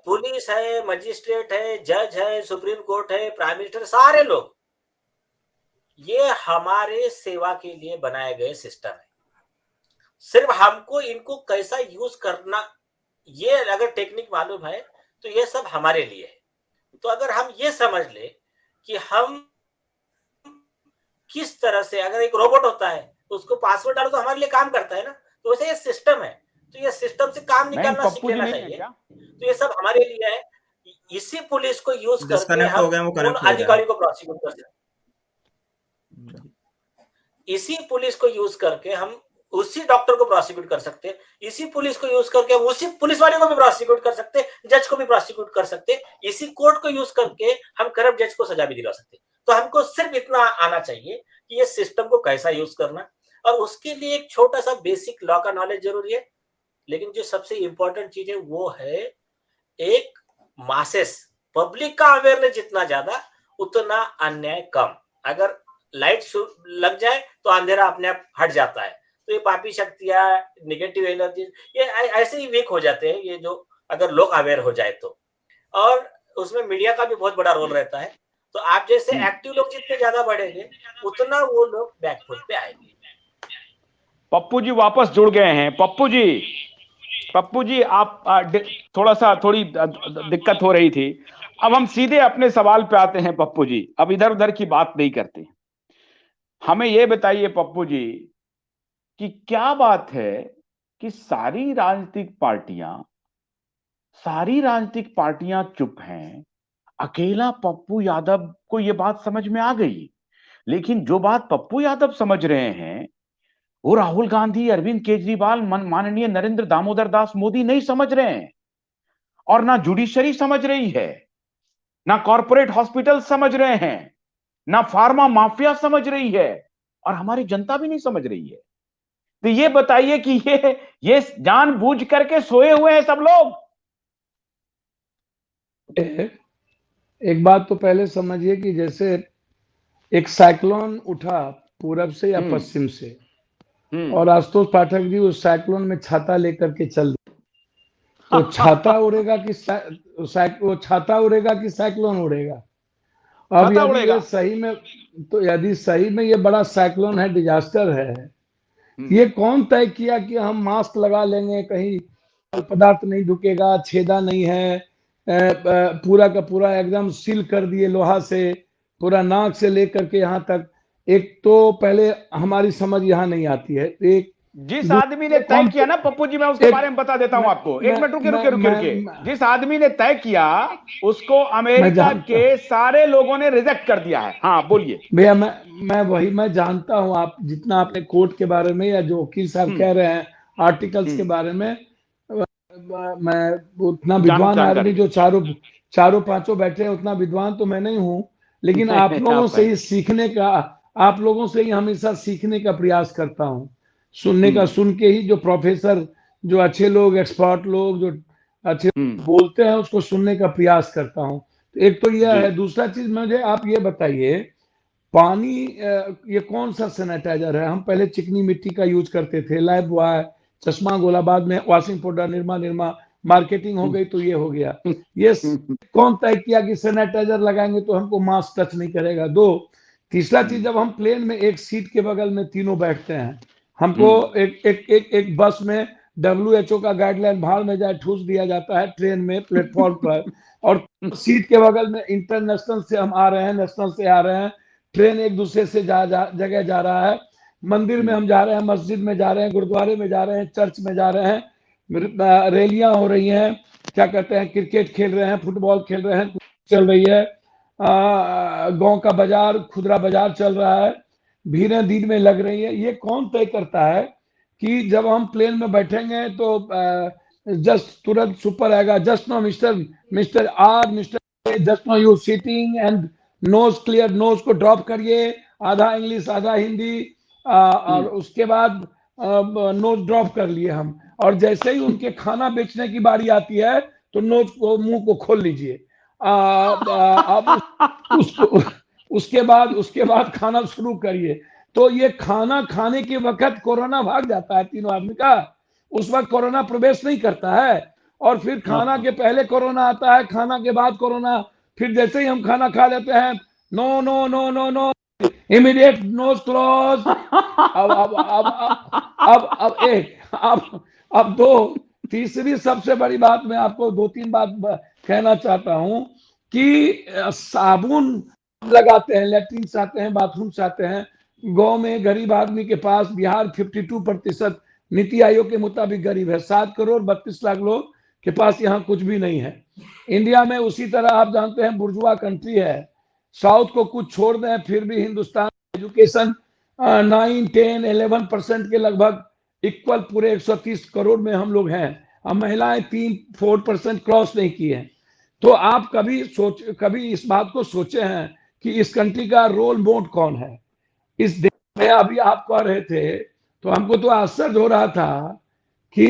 पुलिस है, मजिस्ट्रेट है, जज है, सुप्रीम कोर्ट है, प्राइम मिनिस्टर, सारे लोग ये हमारे सेवा के लिए बनाए गए सिस्टम है। सिर्फ हमको इनको कैसा यूज करना, ये अगर टेक्निक मालूम है तो ये सब हमारे लिए है। तो अगर हम ये समझ ले कि हम किस तरह से, अगर एक रोबोट होता है तो उसको पासवर्ड डालो तो हमारे लिए काम करता है ना, तो वैसे ये सिस्टम है, तो ये सिस्टम से काम नहीं, निकालना सीख पप्पू जी लेना नहीं है चाहिए। क्या? तो ये सब हमारे लिए है। इसी पुलिस को यूज करके डिस्कनेक्ट हम हो गया, वो उन कनेक्ट हो गया। अधिकारी को प्रोसिक्यूट कर सकते हैं। इसी पुलिस को यूज करके हम उसी डॉक्टर को प्रोसिक्यूट कर सकते हैं, इसी पुलिस को यूज करके हम उसी पुलिस वाले को भी प्रोसिक्यूट कर सकते हैं, जज को भी प्रोसिक्यूट कर सकते हैं, इसी कोर्ट को यूज करके हम करप्ट जज को सजा भी दिला सकते हैं। तो हमको सिर्फ इतना आना चाहिए कि ये सिस्टम को कैसा यूज करना, और उसके लिए एक छोटा सा बेसिक लॉ का नॉलेज जरूरी है। लेकिन जो सबसे इंपॉर्टेंट चीज है वो है एक मासेस, पब्लिक का अवेयरनेस जितना ज्यादा उतना अन्याय कम। अगर लाइट लग जाए तो अंधेरा अपने आप हट जाता है। तो ये पापी शक्तियां, नेगेटिव एनर्जी, ये ऐसे ही वीक हो जाते हैं, ये जो अगर लोग अवेयर हो जाए तो। और उसमें मीडिया का भी बहुत बड़ा रोल रहता है। तो आप जैसे एक्टिव लोग जितने ज्यादा बढ़ेंगे उतना वो लोग बैकफुट पे आएंगे। पप्पू जी वापस जुड़ गए हैं। पप्पू जी आप थोड़ी दिक्कत हो रही थी। अब हम सीधे अपने सवाल पे आते हैं पप्पू जी, अब इधर उधर की बात नहीं करते। हमें यह बताइए पप्पू जी कि क्या बात है कि सारी राजनीतिक पार्टियां चुप हैं, अकेला पप्पू यादव को यह बात समझ में आ गई। लेकिन जो बात पप्पू यादव समझ रहे हैं वो राहुल गांधी, अरविंद केजरीवाल, माननीय नरेंद्र दामोदर दास मोदी नहीं समझ रहे हैं। और ना जुडिशरी समझ रही है, ना कॉरपोरेट हॉस्पिटल समझ रहे हैं, ना फार्मा माफिया समझ रही है, और हमारी जनता भी नहीं समझ रही है। तो ये बताइए कि ये जानबूझ करके सोए हुए हैं सब लोग। एक बात तो पहले समझिए कि जैसे एक साइक्लोन उठा पूरब से या पश्चिम से, और आशुतोष पाठक जी उस साइक्लोन में छाता लेकर के चल दिए, तो छाता उड़ेगा कि वो छाता उड़ेगा कि साइक्लोन उड़ेगा? अब यदि सही में ये बड़ा साइक्लोन है, डिजास्टर है, ये कौन तय किया कि हम मास्क लगा लेंगे, कहीं पदार्थ नहीं ढुकेगा, छेदा नहीं है, पूरा का पूरा एकदम सील कर दिए लोहा से, पूरा नाक से लेकर के यहाँ तक। एक तो पहले हमारी समझ यहाँ नहीं आती है। एक जिस आदमी ने तय किया ना पप्पू जी, मैं उसके बारे में बता देता हूं आपको। एक मिनट रुके। जिस आदमी ने तय किया उसको अमेरिका के सारे लोगों ने रिजेक्ट कर दिया है। हाँ बोलिए भैया, मैं जानता हूं, आप जितना आपने कोर्ट के बारे में या जो वकील साहब कह रहे हैं आर्टिकल्स के बारे में, मैं उतना विद्वान आदमी जो चारों पांचों बैठे हैं उतना विद्वान तो मैं नहीं हूं। लेकिन आप लोगों से ही सीखने का, आप लोगों से ही हमेशा सीखने का प्रयास करता हूं। सुनने का सुन के ही, जो प्रोफेसर, जो अच्छे लोग, एक्सपर्ट लोग जो अच्छे बोलते हैं उसको सुनने का प्रयास करता हूं। तो एक तो यह है। दूसरा चीज मुझे आप ये बताइए, पानी ये कौन सा सैनिटाइजर है? हम पहले चिकनी मिट्टी का यूज करते थे, लाइफ बॉय, चश्मा गोला, बाद में वॉशिंग पाउडर, निरमा मार्केटिंग हो गई तो ये हो गया। ये कौन तय किया कि सैनिटाइजर लगाएंगे तो हमको मास्क टच नहीं करेगा? दो, तीसरा चीज, जब हम प्लेन में एक सीट के बगल में तीनों बैठते हैं, हमको एक बस में WHO का गाइडलाइन भाड़ में जाए ठूस दिया जाता है ट्रेन में, प्लेटफॉर्म पर, और सीट के बगल में इंटरनेशनल से हम आ रहे हैं, नेशनल से आ रहे हैं, ट्रेन एक दूसरे से जगह जा रहा है, मंदिर में हम जा रहे हैं, मस्जिद में जा रहे हैं, गुरुद्वारे में जा रहे हैं, चर्च में जा रहे हैं, रैलियां हो रही हैं, क्या कहते हैं, क्रिकेट खेल रहे हैं, फुटबॉल खेल रहे हैं, चल रही है, गांव का बाजार, खुदरा बाजार चल रहा है, भीड़ें दिन में लग रही है। ये कौन तय करता है कि जब हम प्लेन में बैठेंगे तो जस्ट तुरंत सुपर आएगा, just no mister R, mister just no you sitting and nose clear, nose को ड्रॉप करिए, आधा इंग्लिश आधा हिंदी, और उसके बाद नोज ड्रॉप कर लिए हम, और जैसे ही उनके खाना बेचने की बारी आती है तो नोज को, मुंह को खोल लीजिए। अब उसके बाद खाना शुरू करिए। तो ये खाना खाने के वक्त कोरोना भाग जाता है तीनों आदमी का, उस वक्त कोरोना प्रवेश नहीं करता है, और फिर खाना के पहले कोरोना आता है, खाना के बाद कोरोना, फिर जैसे ही हम खाना खा लेते हैं, no no no no no, immediate nose close. अब दो तीसरी सबसे बड़ी बात मैं आपको 2-3 बात कहना चाहता हूं कि साबुन लगाते हैं, लेट्रिन आते हैं, बाथरूम आते हैं। गांव में गरीब आदमी के पास बिहार 52% नीति आयोग के मुताबिक गरीब है। 7 करोड़ 32 लाख लोग के पास यहाँ कुछ भी नहीं है। इंडिया में उसी तरह आप जानते हैं बुर्जुआ कंट्री है। साउथ को कुछ छोड़ दें फिर भी हिंदुस्तान एजुकेशन 9-10-11% के लगभग इक्वल पूरे 130 करोड़ में हम लोग हैं। अब महिलाएं 3-4% क्रॉस नहीं की है। तो आप कभी इस बात को सोचे हैं कि इस कंट्री का रोल मॉडल कौन है इस देश में? अभी आप कह रहे थे तो हमको तो आश्चर्य हो रहा था कि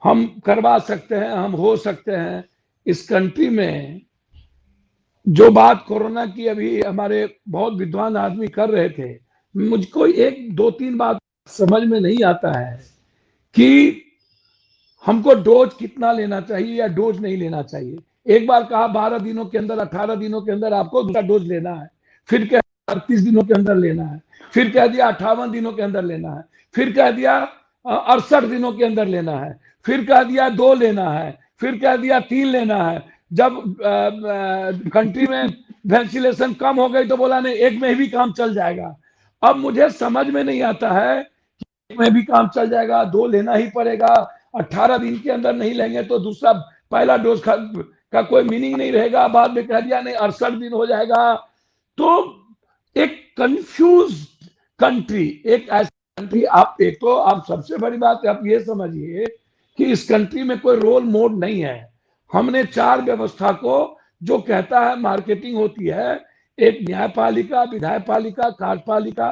हम करवा सकते हैं, हम हो सकते हैं। इस कंट्री में जो बात कोरोना की अभी हमारे बहुत विद्वान आदमी कर रहे थे, मुझको 1-2-3 बात समझ में नहीं आता है कि हमको डोज कितना लेना चाहिए या डोज नहीं लेना चाहिए। एक बार कहा 12 दिनों के अंदर 18 दिनों के अंदर आपको दूसरा डोज लेना है, फिर कह 38 दिनों के अंदर लेना है, फिर कह दिया 58 दिनों के अंदर लेना है, फिर कह दिया 68 दिनों के अंदर लेना है, फिर कह दिया 2 लेना है, फिर कह दिया 3 लेना है। जब कंट्री में वेंटिलेशन कम हो गई तो बोला नहीं 1 में भी काम चल जाएगा। अब मुझे समझ में नहीं आता है कि 1 में भी काम चल जाएगा, 2 लेना ही पड़ेगा। 18 दिन के अंदर नहीं लेंगे तो दूसरा पहला डोज का कोई मीनिंग नहीं रहेगा। बाद में कह दिया नहीं 68 दिन हो जाएगा। तो एक कंफ्यूज कंट्री, एक ऐसी कंट्री, आप सबसे बड़ी बात आप ये समझिए कि इस कंट्री में कोई रोल मॉडल नहीं है। हमने 4 व्यवस्था को जो कहता है मार्केटिंग होती है, एक न्यायपालिका, विधायपालिका, कार्यपालिका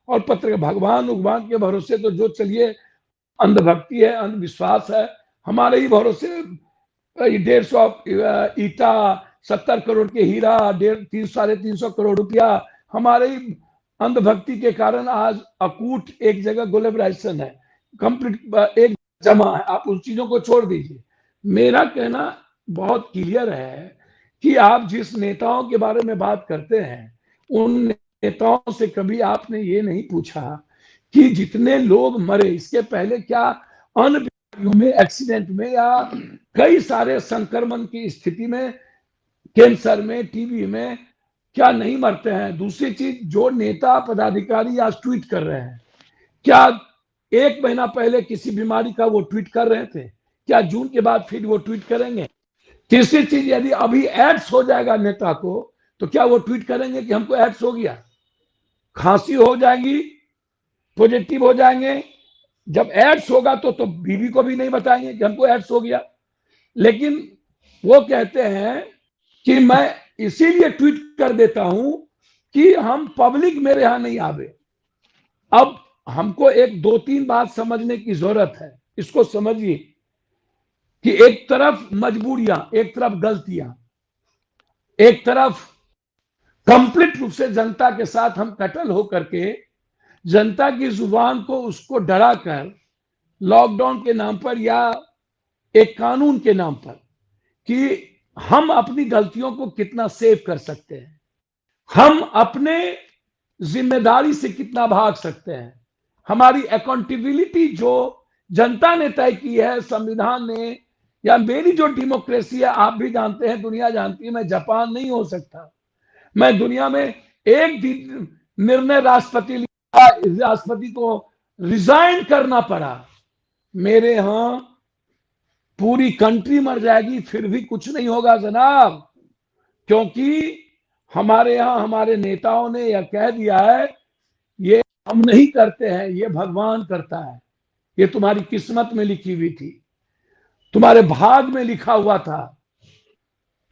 और पत्र भगवान उगवान के भरोसे तो जो चलिए अंधभक्ति है, अंधविश्वास है। हमारे ही भरोसे 150 ईटा, 70 करोड़ के हीरा, 300-350 करोड़ रुपया हमारे ही अंधभक्ति के कारण आज अकूट एक जगह ग्लोबलाइजेशन है, कंप्लीट एक जमा है। आप उन चीजों को छोड़ दीजिए। मेरा कहना बहुत क्लियर है कि आप जिस नेताओं के बारे में बात करते हैं उन नेताओं से कभी आपने ये नहीं पूछा कि जितने लोग मरे इसके पहले क्या अन्य बीमारियों में, एक्सीडेंट में या कई सारे संक्रमण की स्थिति में, कैंसर में, टीबी में क्या नहीं मरते हैं? दूसरी चीज, जो नेता पदाधिकारी आज ट्वीट कर रहे हैं, क्या 1 महीना पहले किसी बीमारी का वो ट्वीट कर रहे थे? क्या जून के बाद फिर वो ट्वीट करेंगे? तीसरी चीज, यदि अभी एड्स हो जाएगा नेता को तो क्या वो ट्वीट करेंगे कि हमको एड्स हो गया? खांसी हो जाएगी, पॉजिटिव हो जाएंगे, जब एड्स होगा तो बीवी को भी नहीं बताएंगे कि हमको एड्स हो गया। लेकिन वो कहते हैं कि मैं इसीलिए ट्वीट कर देता हूं कि हम पब्लिक मेरे यहां नहीं आवे। अब हमको 1-2-3 बात समझने की जरूरत है। इसको समझिए कि एक तरफ मजबूरियां, एक तरफ गलतियां, एक तरफ कंप्लीट रूप से जनता के साथ हम कटल होकर के जनता की जुबान को उसको डरा कर लॉकडाउन के नाम पर या एक कानून के नाम पर कि हम अपनी गलतियों को कितना सेव कर सकते हैं, हम अपने जिम्मेदारी से कितना भाग सकते हैं, हमारी अकाउंटेबिलिटी जो जनता ने तय की है संविधान ने, या मेरी जो डेमोक्रेसी है, आप भी जानते हैं, दुनिया जानती है, मैं जापान नहीं हो सकता। मैं दुनिया में एक दिन निर्णय राष्ट्रपति को रिजाइन करना पड़ा, मेरे यहां पूरी कंट्री मर जाएगी फिर भी कुछ नहीं होगा जनाब, क्योंकि हमारे यहां हमारे नेताओं ने यह कह दिया है ये हम नहीं करते हैं, ये भगवान करता है, ये तुम्हारी किस्मत में लिखी हुई थी, तुम्हारे भाग में लिखा हुआ था,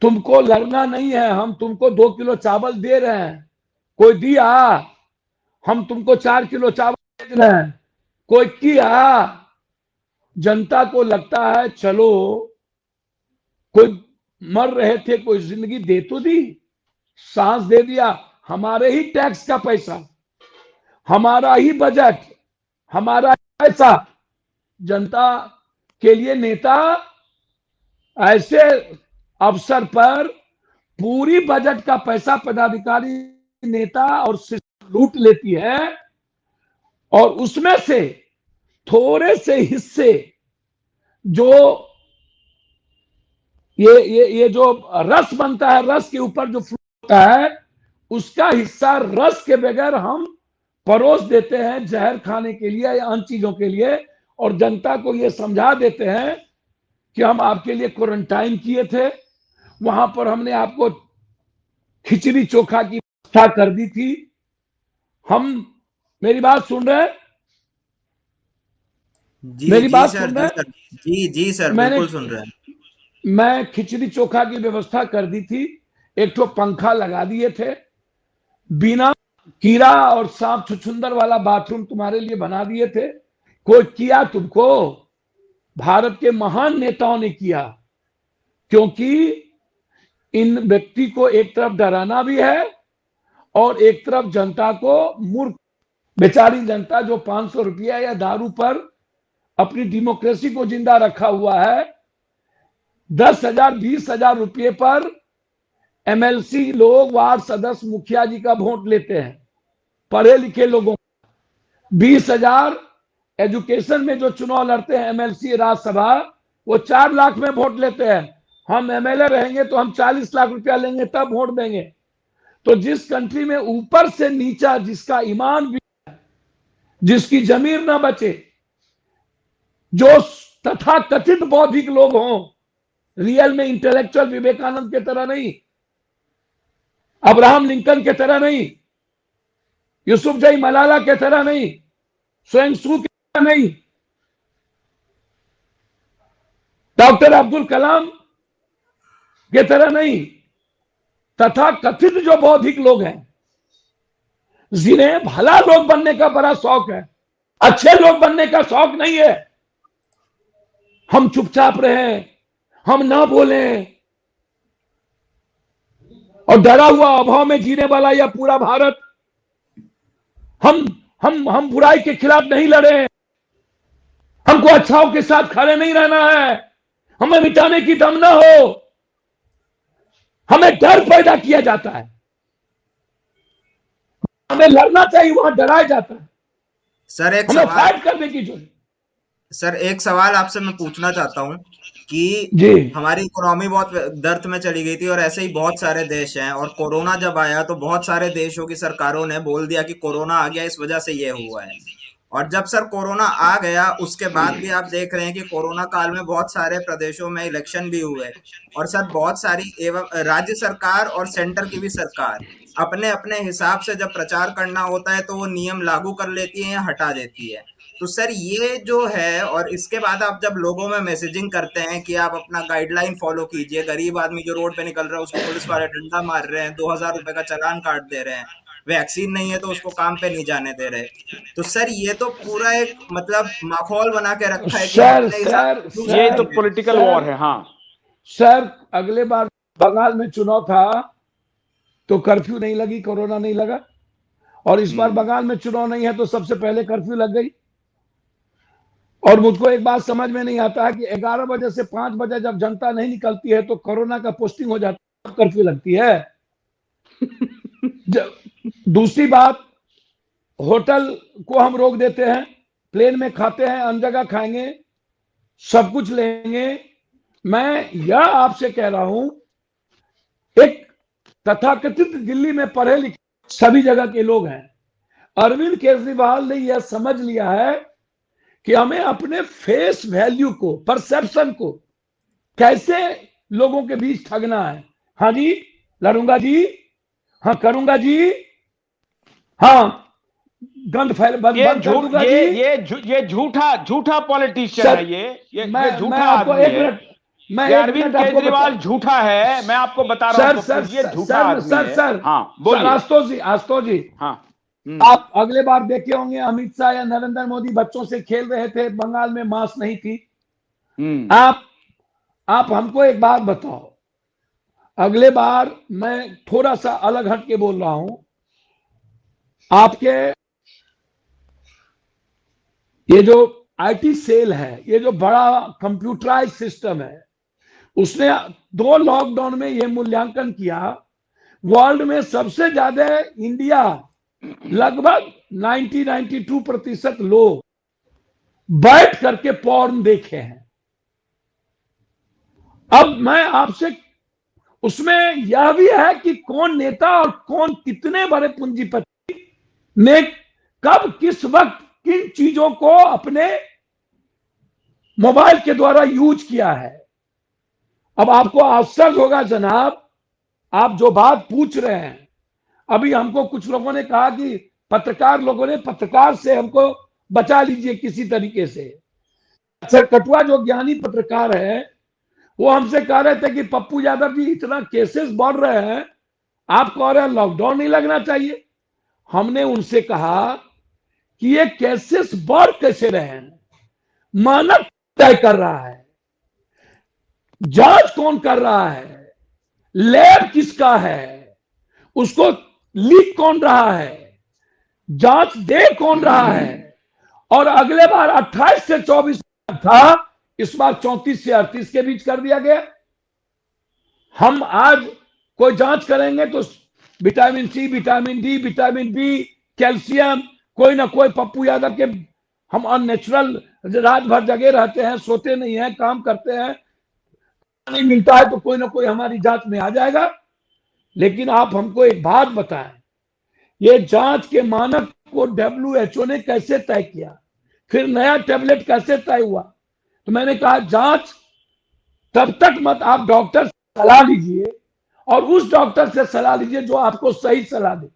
तुमको लड़ना नहीं है, हम तुमको 2 किलो चावल दे रहे हैं, कोई दिया? हम तुमको 4 किलो चावल दे रहे हैं, कोई किया? जनता को लगता है चलो कोई मर रहे थे, कोई जिंदगी दे तो दी, सांस दे दिया, हमारे ही टैक्स का पैसा, हमारा ही बजट, हमारा पैसा, जनता के लिए नेता ऐसे अवसर पर पूरी बजट का पैसा पदाधिकारी नेता और सिस्टम लूट लेती है और उसमें से थोड़े से हिस्से जो ये जो रस बनता है, रस के ऊपर जो फ्लो होता है, उसका हिस्सा रस के बगैर हम परोस देते हैं जहर खाने के लिए या अन्य चीजों के लिए, और जनता को ये समझा देते हैं कि हम आपके लिए क्वारंटाइन किए थे, वहां पर हमने आपको खिचड़ी चोखा की व्यवस्था कर दी थी। हम, मेरी बात सुन रहे हैं? जी मेरी जी बात सर, सुन जी रहे सर, जी जी सर, मैंने बिल्कुल सुन रहे हैं। मैं खिचड़ी चोखा की व्यवस्था कर दी थी, एक तो पंखा लगा दिए थे, बिना कीड़ा और सांप छुछुंदर वाला बाथरूम तुम्हारे लिए बना दिए थे। कोई किया तुमको? भारत के महान नेताओं ने किया, क्योंकि इन व्यक्ति को एक तरफ डराना भी है और एक तरफ जनता को मूर्ख, बेचारी जनता जो 500 रुपया या दारू पर अपनी डेमोक्रेसी को जिंदा रखा हुआ है, 10,000 20,000 रुपये पर एमएलसी लोग, वार्ड सदस्य, मुखिया जी का वोट लेते हैं, पढ़े लिखे लोगों। 20,000 एजुकेशन में जो चुनाव लड़ते हैं एमएलसी, राज्यसभा, वो 4 लाख में वोट लेते हैं। हम एमएलए रहेंगे तो हम 40 लाख रुपया लेंगे तब वोट देंगे। तो जिस कंट्री में ऊपर से नीचा जिसका ईमान भी, जिसकी जमीन ना बचे, जो तथा कथित बौद्धिक लोग हों, रियल में इंटेलेक्चुअल विवेकानंद के तरह नहीं, अब्राहम लिंकन के तरह नहीं, यूसुफ जई मलाला के तरह नहीं, स्वयं सू के तरह नहीं, डॉक्टर अब्दुल कलाम के तरह नहीं, तथा कथित जो बौद्धिक लोग हैं, जिन्हें भला लोग बनने का बड़ा शौक है, अच्छे लोग बनने का शौक नहीं है, हम चुपचाप रहें, हम ना बोलें, और डरा हुआ अभाव में जीने वाला यह पूरा भारत, हम बुराई के खिलाफ नहीं लड़े, हमको अच्छाओं के साथ खड़े नहीं रहना है, हमें मिटाने की दम ना हो, हमें डर पैदा किया जाता है, हमें लड़ना चाहिए, वहां डराया जाता है। सर एक हमें सवाल फाइट करने की जरूरत। सर एक सवाल आपसे मैं पूछना चाहता हूँ कि जी हमारी इकोनॉमी बहुत दर्द में चली गई थी और ऐसे ही बहुत सारे देश हैं, और कोरोना जब आया तो बहुत सारे देशों की सरकारों ने बोल दिया कि कोरोना आ गया, इस वजह से ये हुआ है। और जब सर कोरोना आ गया उसके बाद भी आप देख रहे हैं कि कोरोना काल में बहुत सारे प्रदेशों में इलेक्शन भी हुए, और सर बहुत सारी एवं राज्य सरकार और सेंटर की भी सरकार अपने अपने हिसाब से जब प्रचार करना होता है तो वो नियम लागू कर लेती है या हटा देती है। तो सर ये जो है, और इसके बाद आप जब लोगों में मैसेजिंग करते हैं कि आप अपना गाइडलाइन फॉलो कीजिए, गरीब आदमी जो रोड पे निकल रहा है उसको पुलिस वाले डंडा मार रहे हैं, 2,000 रुपए का चालान काट दे रहे हैं, वैक्सीन नहीं है तो उसको काम पे नहीं जाने दे रहे। तो सर ये तो पूरा एक मतलब माहौल बना के रखा है कि हम सर अपने हिसाब सर से ये तो सर पॉलिटिकल सर वॉर है। हाँ सर, अगले बार बंगाल में चुनाव था तो कर्फ्यू नहीं लगी, कोरोना नहीं लगा, और इस बार बंगाल में चुनाव नहीं है तो सबसे पहले कर्फ्यू लग गई। और मुझको एक बात समझ में नहीं आता है कि 11 बजे से 5 बजे जब जनता नहीं निकलती है तो कोरोना का पोस्टिंग हो जाता है, कर्फ्यू लगती है। दूसरी बात, होटल को हम रोक देते हैं, प्लेन में खाते हैं, अन्य जगह खाएंगे, सब कुछ लेंगे। मैं यह आपसे कह रहा हूं, एक तथाकथित दिल्ली में पढ़े लिखे सभी जगह के लोग हैं, अरविंद केजरीवाल ने यह समझ लिया है कि हमें अपने फेस वैल्यू को, परसेप्शन को कैसे लोगों के बीच ठगना है। हाँ जी लड़ूंगा जी, हाँ करूंगा जी, हाँ गंद फैल बंद कर दूंगा जी। ये झूठा पॉलिटिशियन है। ये झूठा आदमी है। मैं अरविंद केजरीवाल झूठा है, मैं आपको बता रहा हूं। सर ये झूठा आदमी है। सर हाँ बोलिए। आशुतोष जी, हाँ आप अगले बार देखे होंगे अमित शाह या नरेंद्र मोदी बच्चों से खेल रहे थे, बंगाल में मास्क नहीं थी। आप हमको एक बात बताओ, अगले बार मैं थोड़ा सा अलग हट के बोल रहा हूं, आपके ये जो आईटी सेल है, ये जो बड़ा कंप्यूटराइज सिस्टम है, उसने 2 लॉकडाउन में यह मूल्यांकन किया, वर्ल्ड में सबसे ज्यादा इंडिया, लगभग 92% लोग बैठ करके पॉर्न देखे हैं। अब मैं आपसे, उसमें यह भी है कि कौन नेता और कौन कितने बड़े पूंजीपति ने कब किस वक्त किन चीजों को अपने मोबाइल के द्वारा यूज किया है। अब आपको आश्चर्य होगा जनाब, आप जो बात पूछ रहे हैं, अभी हमको कुछ लोगों ने कहा कि पत्रकार लोगों ने, पत्रकार से हमको बचा लीजिए किसी तरीके से। सर कटुआ जो ज्ञानी पत्रकार है, वो हमसे कह रहे थे कि पप्पू यादव जी इतना केसेस बढ़ रहे हैं, आप कह रहे हैं लॉकडाउन नहीं लगना चाहिए। हमने उनसे कहा कि ये केसेस बढ़ कैसे रहे हैं, मानक तय कर रहा है, जांच कौन कर रहा है, लैब किसका है, उसको लीक कौन रहा है, जांच दे कौन रहा है। और अगले बार 28 से 24 था, इस बार 34 से 38 के बीच कर दिया गया। हम आज कोई जांच करेंगे तो vitamin C, vitamin D, vitamin B, calcium, कोई ना कोई पप्पू यादव के, हम अननेचुरल रात भर जगे रहते हैं, सोते नहीं है, काम करते हैं, नहीं मिलता है तो कोई ना कोई हमारी जांच में आ जाएगा। लेकिन आप हमको एक बात बताएं, ये जांच के मानक को WHO ने कैसे तय किया, फिर नया टेबलेट कैसे तय हुआ। तो मैंने कहा जांच तब तक मत, आप डॉक्टर से सलाह लीजिए, और उस डॉक्टर से सलाह लीजिए जो आपको सही सलाह दे,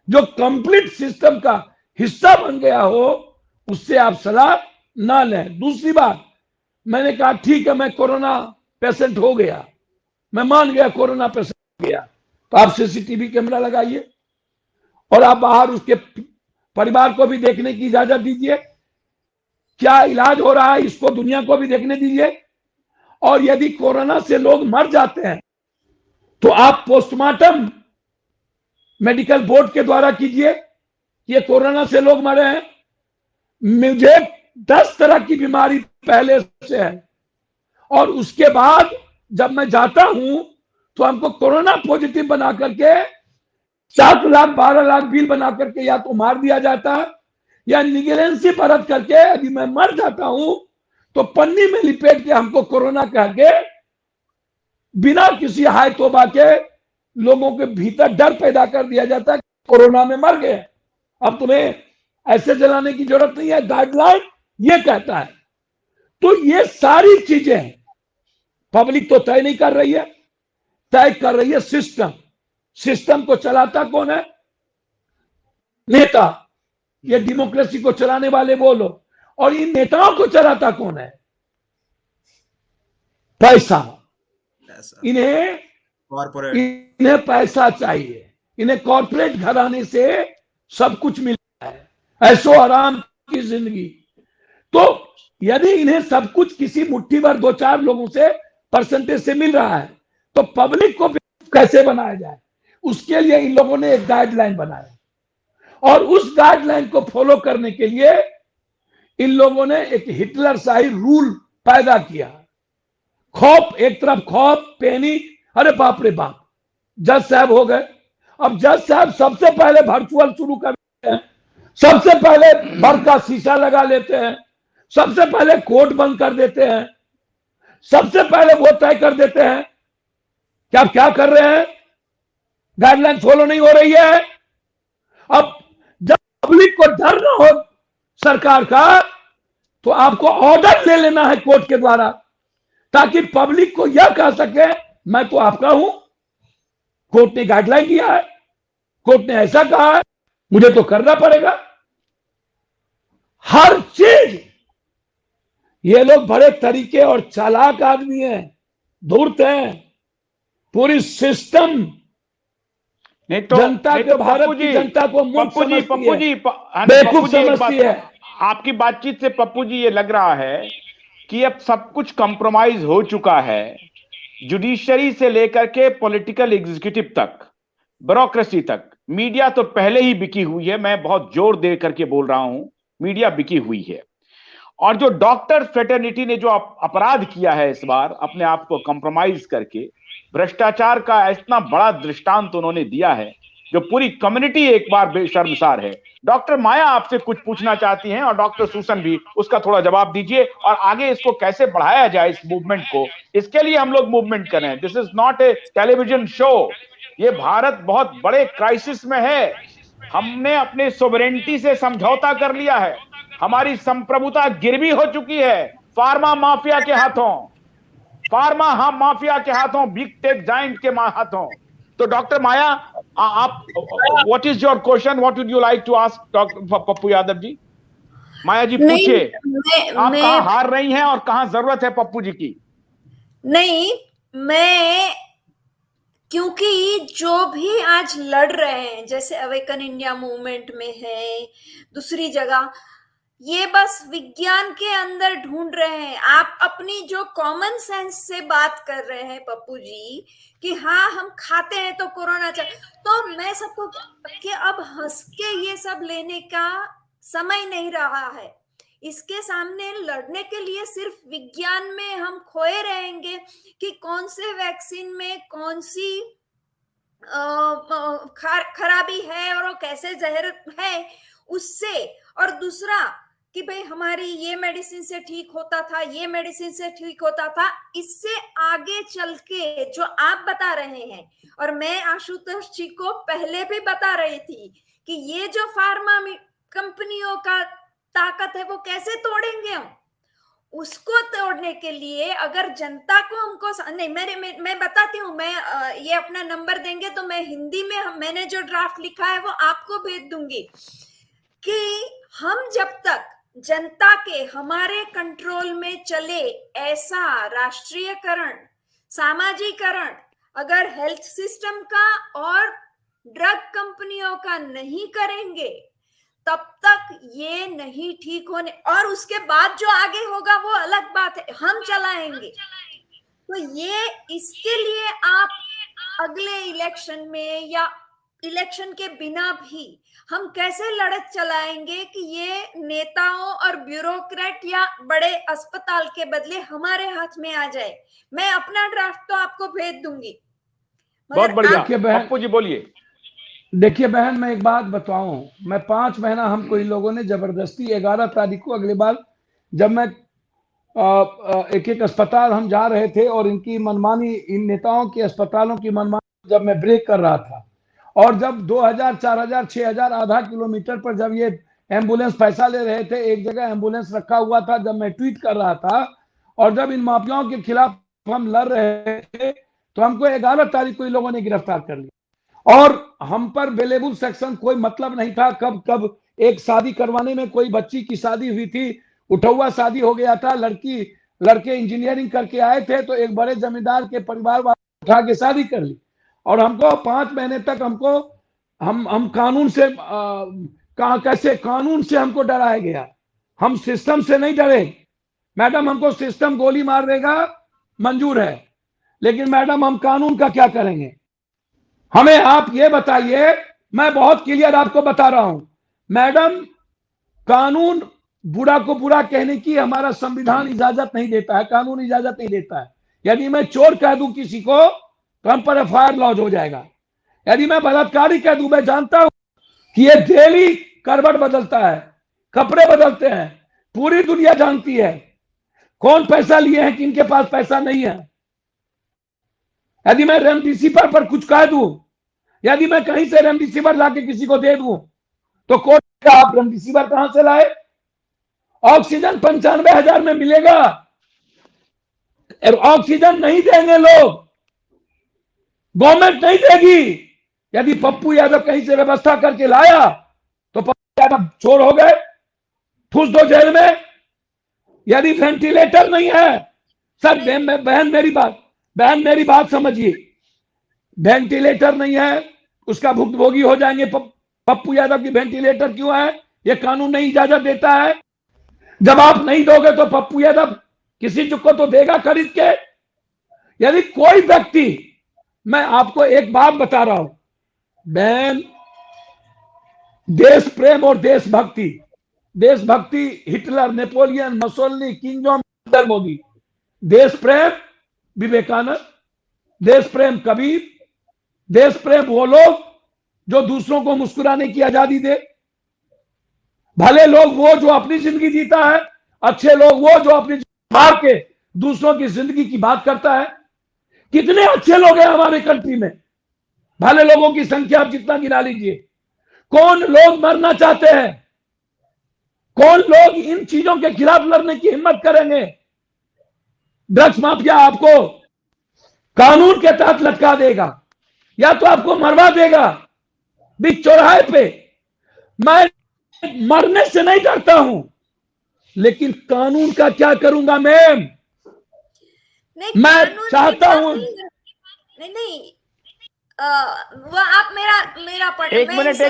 जो कंप्लीट सिस्टम का हिस्सा बन गया हो, उससे आप सलाह ना लें। दूसरी बात, मैंने कहा ठीक है मैं कोरोना पेशेंट हो गया, मैं मान गया कोरोना पेशेंट हो गया, तो आप CCTV कैमरा लगाइए और आप बाहर उसके परिवार को भी देखने की इजाजत दीजिए, क्या इलाज हो रहा है इसको दुनिया को भी देखने दीजिए। और यदि कोरोना से लोग मर जाते हैं तो आप पोस्टमार्टम मेडिकल बोर्ड के द्वारा कीजिए, ये कोरोना से लोग मरे हैं, मुझे 10 तरह की बीमारी पहले से है, और उसके बाद जब मैं जाता हूं तो हमको कोरोना पॉजिटिव बना करके 7 लाख 12 लाख बिल बना करके या तो मार दिया जाता है, या निगलेंसी बरत करके यदि मैं मर जाता हूं तो पन्नी में लिपेट के हमको कोरोना कह के बिना किसी हाय तौबा के लोगों के भीतर डर पैदा कर दिया जाता है कोरोना में मर गए, अब तुम्हें ऐसे जलाने की जरूरत नहीं है, गाइडलाइन ये कहता है। तो ये सारी चीजें पब्लिक तो तय नहीं कर रही है, तय कर रही है सिस्टम। सिस्टम को चलाता कौन है? नेता। ये डेमोक्रेसी को चलाने वाले वो लोग। और इन नेताओं को चलाता कौन है? पैसा। इन्हें पैसा चाहिए, इन्हें कॉर्पोरेट घराने से सब कुछ मिलता है, ऐशो आराम की जिंदगी। तो यदि इन्हें सब कुछ किसी मुट्ठी भर 2-4 लोगों से परसेंटेज से मिल रहा है तो पब्लिक को कैसे बनाया जाए, उसके लिए इन लोगों ने एक गाइडलाइन बनाया, और उस गाइडलाइन को फॉलो करने के लिए इन लोगों ने एक हिटलर शाही रूल पैदा किया। खौफ, एक तरफ खौफ, पैनिक, अरे बाप रे बाप, जज साहब हो गए। अब जज साहब सबसे पहले वर्चुअल शुरू कर देते हैं, सबसे पहले घर का शीशा लगा लेते हैं, सबसे पहले कोर्ट बंद कर देते हैं, सबसे पहले वो तय कर देते हैं कि आप क्या कर रहे हैं, गाइडलाइन फॉलो नहीं हो रही है। अब जब पब्लिक को डर ना हो सरकार का, तो आपको ऑर्डर ले लेना है कोर्ट के द्वारा, ताकि पब्लिक को यह कह सके मैं तो आपका हूं, कोर्ट ने गाइडलाइन दिया है, कोर्ट ने ऐसा कहा है, मुझे तो करना पड़ेगा हर चीज। ये लोग बड़े तरीके और चालाक आदमी हैं, धूर्त हैं। पूरी सिस्टम नहीं तो जनता के, भारत की जनता को पप्पू जी बेवकूफ समझती है। आपकी बातचीत से पप्पू जी ये लग रहा है कि अब सब कुछ कंप्रोमाइज हो चुका है, जुडिशरी से लेकर के पॉलिटिकल एग्जीक्यूटिव तक, ब्यूरोक्रेसी तक। मीडिया तो पहले ही बिकी हुई है, मैं बहुत जोर दे करके बोल रहा हूं, मीडिया बिकी हुई है। और जो डॉक्टर फ्रेटर्निटी ने जो अपराध किया है इस बार, अपने आप को कंप्रोमाइज करके, भ्रष्टाचार का इतना बड़ा दृष्टांत उन्होंने दिया है जो पूरी कम्युनिटी एक बार बेशर्मसार है। डॉक्टर माया आपसे कुछ पूछना चाहती हैं और डॉक्टर सुसन भी, उसका थोड़ा जवाब दीजिए और आगे इसको कैसे बढ़ाया जाए इस मूवमेंट को, इसके लिए हम लोग मूवमेंट कर रहे हैं। This is not a television show. ये भारत बहुत बड़े क्राइसिस में है। हमने अपने सोवरेनिटी से समझौता कर लिया है। हमारी संप्रभुता गिरवी हो चुकी है फार्मा माफिया के हाथों, माफिया के हाथों, बिग टेक जाइंट के हाथों। तो डॉक्टर माया, आप what is your question, what would you like to ask doctor Pappu Yadav ji? Maya ji पूछिए, आप कहां हार रही हैं और कहां जरूरत है पप्पू जी की? नहीं, मैं क्योंकि जो भी आज लड़ रहे हैं, जैसे अवेकन इंडिया मूवमेंट में है, दूसरी जगह, ये बस विज्ञान के अंदर ढूंढ रहे हैं। आप अपनी जो कॉमन सेंस से बात कर रहे हैं पप्पू जी कि हाँ हम खाते हैं तो कोरोना चल, तो मैं सबको कि अब हंस के ये सब लेने का समय नहीं रहा है। इसके सामने लड़ने के लिए सिर्फ विज्ञान में हम खोए रहेंगे कि कौन से वैक्सीन में कौन सी खराबी है और वो कैसे जहर है उससे, और दूसरा कि भाई हमारी ये मेडिसिन से ठीक होता था, ये मेडिसिन से ठीक होता था। इससे आगे चल के जो आप बता रहे हैं, और मैं आशुतोष जी को पहले भी बता रही थी कि ये जो फार्मा कंपनियों का ताकत है वो कैसे तोड़ेंगे हम, उसको तोड़ने के लिए अगर जनता को हमको नहीं, मैं बताती हूँ, मैं ये अपना नंबर देंगे तो मैं हिंदी में मैंने जो ड्राफ्ट लिखा है वो आपको भेज दूंगी कि हम जब तक जनता के हमारे कंट्रोल में चले ऐसा राष्ट्रीयकरण, सामाजिकरण अगर हेल्थ सिस्टम का और ड्रग कंपनियों का नहीं करेंगे तब तक ये नहीं ठीक होने, और उसके बाद जो आगे होगा वो अलग बात है, हम चलाएंगे। तो ये इसके लिए आप अगले इलेक्शन में या इलेक्शन के बिना भी हम कैसे लड़त चलाएंगे कि ये नेताओं और ब्यूरोक्रेट या बड़े अस्पताल के बदले हमारे हाथ में आ जाए। मैं अपना ड्राफ्ट तो आपको भेज दूंगी। बहुत बढ़िया, पप्पू जी बोलिए। देखिए बहन, मैं एक बात बताऊं, मैं 5 महीना हमको इन लोगों ने जबरदस्ती 11 तारीख को, अगली बार जब मैं एक एक अस्पताल हम जा रहे थे और इनकी मनमानी, इन नेताओं की अस्पतालों की मनमानी जब मैं ब्रेक कर रहा था, और जब 2000, 4000, 6000 आधा किलोमीटर पर जब ये एम्बुलेंस पैसा ले रहे थे, एक जगह एम्बुलेंस रखा हुआ था, जब मैं ट्वीट कर रहा था, और जब इन माफियाओं के खिलाफ हम लड़ रहे थे तो हमको 11 तारीख को इन लोगों ने गिरफ्तार कर लिया, और हम पर बेलेबल सेक्शन कोई मतलब नहीं था। कब कब एक शादी करवाने में, कोई बच्ची की शादी हुई थी, उठौआ शादी हो गया था, लड़के इंजीनियरिंग करके आए थे तो एक बड़े जमींदार के परिवार वाले उठा के शादी कर ली, और हमको 5 महीने तक हमको हम कानून से कैसे कानून से हमको डराया गया। हम सिस्टम से नहीं डरे मैडम, हमको सिस्टम गोली मार देगा मंजूर है, लेकिन मैडम हम कानून का क्या करेंगे? हमें आप ये बताइए, मैं बहुत क्लियर आपको बता रहा हूं मैडम, कानून बुरा को बुरा कहने की हमारा संविधान इजाजत नहीं देता है, कानून इजाजत नहीं देता है। यदि मैं चोर कह दूं किसी को तो हम पर एफआईआर लॉन्च हो जाएगा। यदि मैं बलात्कारी कह दूं, मैं जानता हूं कि ये डेली करवट बदलता है, कपड़े बदलते हैं, पूरी दुनिया जानती है कौन पैसा लिए हैं, किनके पास पैसा नहीं है। यदि मैं रेमडेसिविर पर कुछ कह दूं, यदि मैं कहीं से रेमडेसिविर लाके किसी को दे दूं तो कोर्ट का आप रेमडेसिविर कहां से लाए? ऑक्सीजन 95,000 में मिलेगा, ऑक्सीजन नहीं देंगे लोग, गवर्नमेंट नहीं देगी। यदि पप्पू यादव कहीं से व्यवस्था करके लाया तो पप्पू यादव चोर हो गए, ठूस दो जेल में। यदि वेंटिलेटर नहीं है, सर बहन मेरी बात समझिए, वेंटिलेटर नहीं है उसका भुक्तभोगी हो जाएंगे। पप्पू यादव की वेंटिलेटर क्यों है? ये कानून नहीं इजाजत देता है। जब आप नहीं दोगे तो पप्पू यादव किसी को तो देगा खरीद के। यदि कोई व्यक्ति, मैं आपको एक बात बता रहा हूं बहन, देश प्रेम और देशभक्ति Hitler, Napoleon, Mussolini, king John, Modi. देश प्रेम विवेकानंद, देश प्रेम कबीर, देश प्रेम वो लोग जो दूसरों को मुस्कुराने की आजादी दे। भले लोग वो जो अपनी जिंदगी जीता है, अच्छे लोग वो जो अपनी मार के दूसरों की जिंदगी की बात करता है। कितने अच्छे लोग हैं हमारे कंट्री में, भले लोगों की संख्या आप जितना गिना लीजिए। कौन लोग मरना चाहते हैं, कौन लोग इन चीजों के खिलाफ लड़ने की हिम्मत करेंगे। ड्रग्स माफिया आपको कानून के तहत लटका देगा या तो आपको मरवा देगा बीच चौराहे पे। मैं मरने से नहीं डरता हूं, लेकिन कानून का क्या करूंगा मैम? मैं चाहता हूं नहीं वो आप मेरा एक मिनट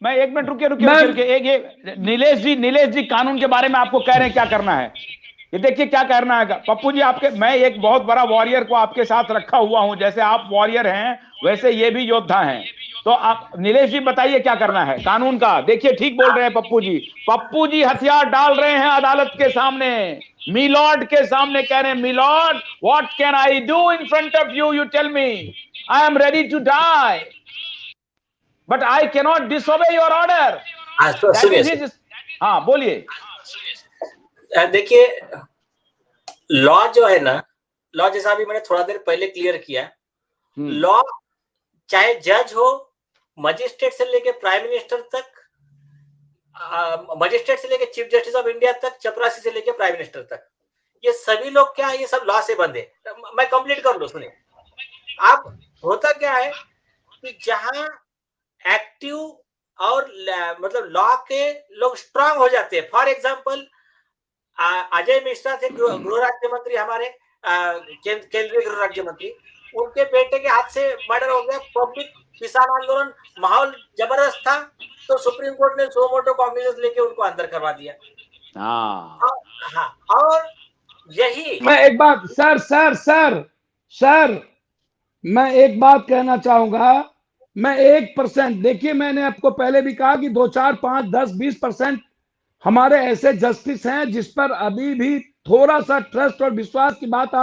मैं 1 मिनट रुकिए। एक नीलेश जी कानून के बारे में आपको कह रहे हैं क्या करना है, ये देखिए क्या करना है पप्पू जी। आपके मैं एक बहुत बड़ा वॉरियर को आपके साथ रखा हुआ हूं, जैसे आप वॉरियर हैं वैसे ये भी योद्धा हैं। तो आप नीलेश जी बताइए क्या करना है कानून का। देखिए ठीक बोल रहे हैं पप्पू जी हथियार डाल रहे हैं अदालत के सामने, मिलॉर्ड के सामने कह रहे हैं, milord what can I do in front of you, you tell me, I am ready to die but I can not disobey your order. हाँ बोलिए। देखिए लॉ जो है ना, लॉ जैसा भी मैंने थोड़ा देर पहले क्लियर किया, लॉ चाहे जज हो, मजिस्ट्रेट से लेके प्राइम मिनिस्टर तक, मजिस्ट्रेट से लेके चीफ जस्टिस ऑफ इंडिया तक, चपरासी से लेके प्राइम मिनिस्टर तक, ये सभी लोग क्या है, ये सब लॉ से बंधे। मैं कंप्लीट कर लूं, सुनिए। अब होता क्या है कि जहां एक्टिव और मतलब लॉ के लोग स्ट्रांग हो जाते हैं। फॉर एग्जांपल अजय मिश्रा थे गृह राज्य मंत्री हमारे, केंद्रीय गृह राज्य मंत्री, उनके बेटे के हाथ से मर्डर हो गया, पब्लिक किसान आंदोलन, माहौल जबरदस्त था, तो सुप्रीम कोर्ट ने सो मोटो कॉग्निजेंस लेके उनको अंदर करवा दिया। हाँ, और यही मैं एक बात सर मैं एक बात कहना चाहूंगा। मैं 1%, देखिए मैंने आपको पहले भी कहा कि 2, 4, 5, 10, 20% हमारे ऐसे जस्टिस हैं जिस पर अभी भी थोड़ा सा ट्रस्ट और विश्वास की बात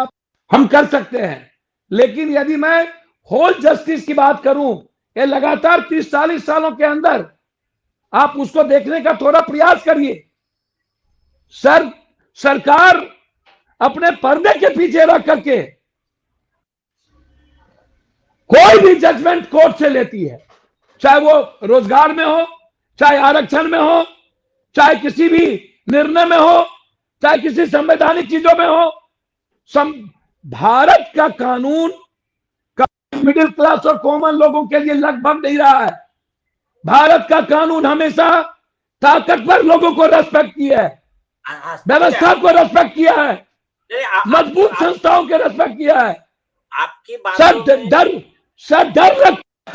हम कर सकते हैं। लेकिन यदि मैं होल जस्टिस की बात करूं, ये लगातार 30-40 सालों के अंदर आप उसको देखने का थोड़ा प्रयास करिए। सरकार अपने पर्दे के पीछे रख करके कोई भी जजमेंट कोर्ट से लेती है, चाहे वो रोजगार में हो, चाहे आरक्षण में हो, चाहे किसी भी निर्णय में हो, चाहे किसी संवैधानिक चीजों में हो। भारत का कानून मिडिल क्लास और कॉमन लोगों के लिए लगभग नहीं रहा है। भारत का कानून हमेशा ताकतवर लोगों को रेस्पेक्ट किया है, व्यवस्था को रेस्पेक्ट किया है, मजबूत संस्थाओं के रेस्पेक्ट किया है। आपकी बात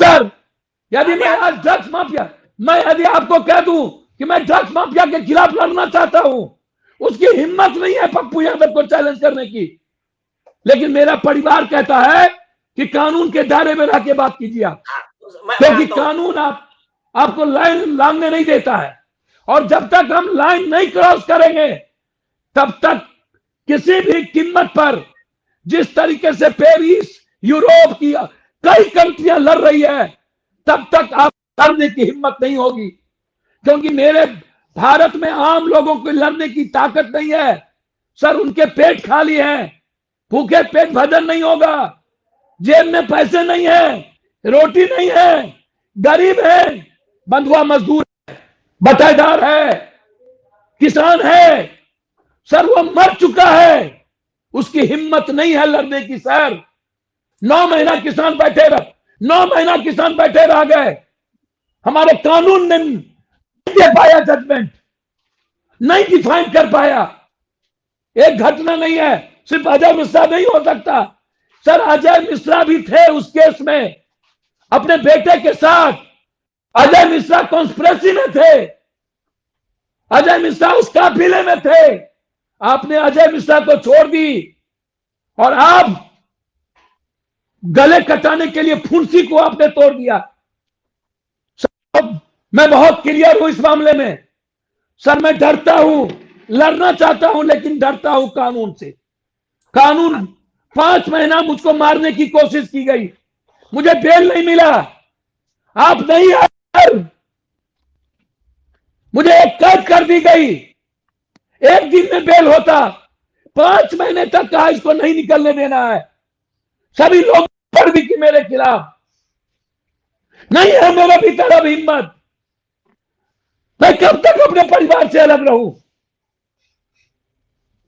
सर यदि मैं आज ड्रग्स माफिया, मैं यदि आपको कह दूं कि मैं ड्रग्स माफिया के खिलाफ लड़ना चाहता हूं, उसकी हिम्मत नहीं है पप्पू यादव को चैलेंज करने की। लेकिन मेरा परिवार कहता है कि कानून के दायरे में रह के बात कीजिए आप, क्योंकि कानून आपको लाइन लांघने नहीं देता है। और जब तक हम लाइन नहीं क्रॉस करेंगे, तब तक किसी भी कीमत पर, जिस तरीके से पेरिस, यूरोप की कई कंट्रियां लड़ रही है, तब तक आप लड़ने की हिम्मत नहीं होगी। क्योंकि मेरे भारत में आम लोगों को लड़ने की ताकत नहीं है सर। उनके पेट खाली हैं, भूखे पेट भजन नहीं होगा, जेब में पैसे नहीं है, रोटी नहीं है, गरीब है, बंधुआ मजदूर है, बटाईदार है, किसान है सर, वो मर चुका है, उसकी हिम्मत नहीं है लड़ने की सर। 9 महीना किसान बैठे रह गए। हमारे कानून ने नहीं दे पाया जजमेंट, नहीं डिफाइन कर पाया। एक घटना नहीं है, सिर्फ अजय मिश्रा नहीं हो सकता सर। अजय मिश्रा भी थे उस केस में अपने बेटे के साथ। अजय मिश्रा कॉन्स्पिरेसी में थे, अजय मिश्रा उस काफिले में थे। आपने अजय मिश्रा को छोड़ दी और आप गले कटाने के लिए फुंसी को आपने तोड़ दिया। मैं बहुत क्लियर हूं इस मामले में सर। मैं डरता हूं, लड़ना चाहता हूं, लेकिन डरता हूं कानून से। कानून 5 महीना मुझको मारने की कोशिश की गई, मुझे बेल नहीं मिला। आप नहीं आए, मुझे एक कैद कर दी गई, एक दिन में बेल होता। 5 महीने तक कहा इसको नहीं निकलने देना है। सभी लोग पढ़ भी कि मेरे खिलाफ नहीं है मेरे भीतर अब हिम्मत। मैं कब तक अपने परिवार से अलग रहूं?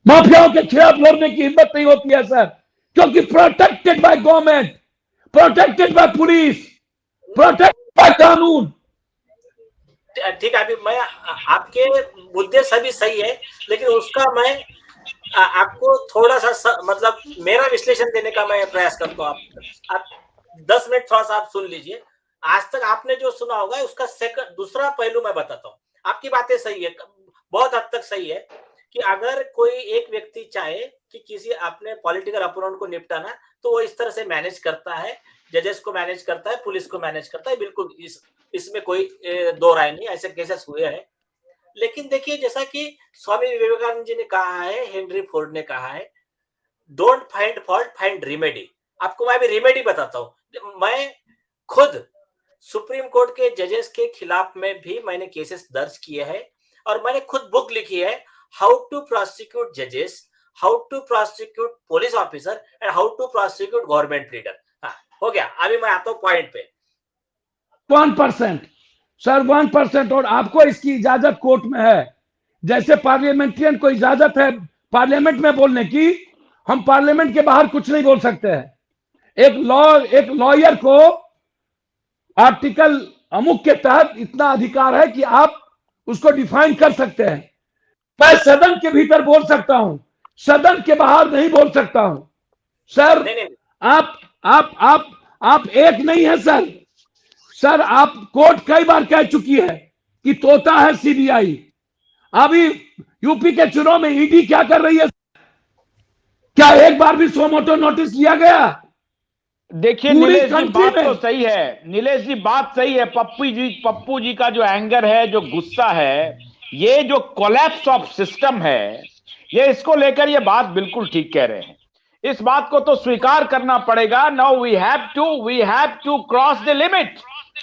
माफियाओं के खिलाफ लड़ने की हिम्मत नहीं होती है सर, क्योंकि protected by government, protected by police, protected by कानून। ठीक है, अभी मैं आपके मुद्दे सभी सही है, लेकिन उसका मैं आपको थोड़ा सा मतलब मेरा विश्लेषण देने का मैं प्रयास करता हूँ। आप 10 मिनट थोड़ा सा आप सुन लीजिए। आज तक आपने जो सुना होगा उसका दूसरा पहलू मैं बताता हूँ। आपकी बातें सही है, बहुत हद तक सही है कि अगर कोई एक व्यक्ति चाहे कि किसी अपने पॉलिटिकल अपोनेंट को निपटाना, तो वो इस तरह से मैनेज करता है, जजेस को मैनेज करता है, पुलिस को मैनेज करता है, बिल्कुल इसमें कोई दो राय नहीं, ऐसे केसेस हुए हैं। लेकिन देखिए, जैसा कि स्वामी विवेकानंद जी ने कहा है, हेनरी फोर्ड ने कहा है, don't find fault, find remedy. आपको मैं अभी रिमेडी बताता हूँ। मैं खुद सुप्रीम कोर्ट के जजेस के खिलाफ में भी मैंने केसेस दर्ज किए हैं, और मैंने खुद बुक लिखी है, हाउ टू प्रोसिक्यूट जजेस, how to prosecute police officer and how to prosecute government leader. हाँ, हो गया। अभी मैं आता हूँ पॉइंट पे। 1% सर, 1%, और आपको इसकी इजाजत कोर्ट में है। जैसे पार्लियामेंट्रियन को इजाजत है पार्लियामेंट में बोलने की, हम पार्लियामेंट के बाहर कुछ नहीं बोल सकते हैं। एक लॉयर को आर्टिकल अमुक के तहत इतना अधिकार है कि आप उसको डिफाइन कर सकते हैं। मैं सदन के भीतर बोल सकता हूं, सदन के बाहर नहीं बोल सकता हूं सर। नहीं। आप एक नहीं है सर। सर, आप कोर्ट कई बार कह चुकी है कि तोता है सीबीआई। अभी यूपी के चुनाव में ईडी क्या कर रही है? क्या एक बार भी सोमोटो नोटिस लिया गया? देखिए नीलेश जी, बात तो सही है, नीलेश जी बात सही है। पप्पू जी का जो एंगर है, जो गुस्सा है, ये जो कोलैप्स ऑफ सिस्टम है, ये इसको लेकर ये बात बिल्कुल ठीक कह रहे हैं। इस बात को तो स्वीकार करना पड़ेगा। Now we have to cross the limit,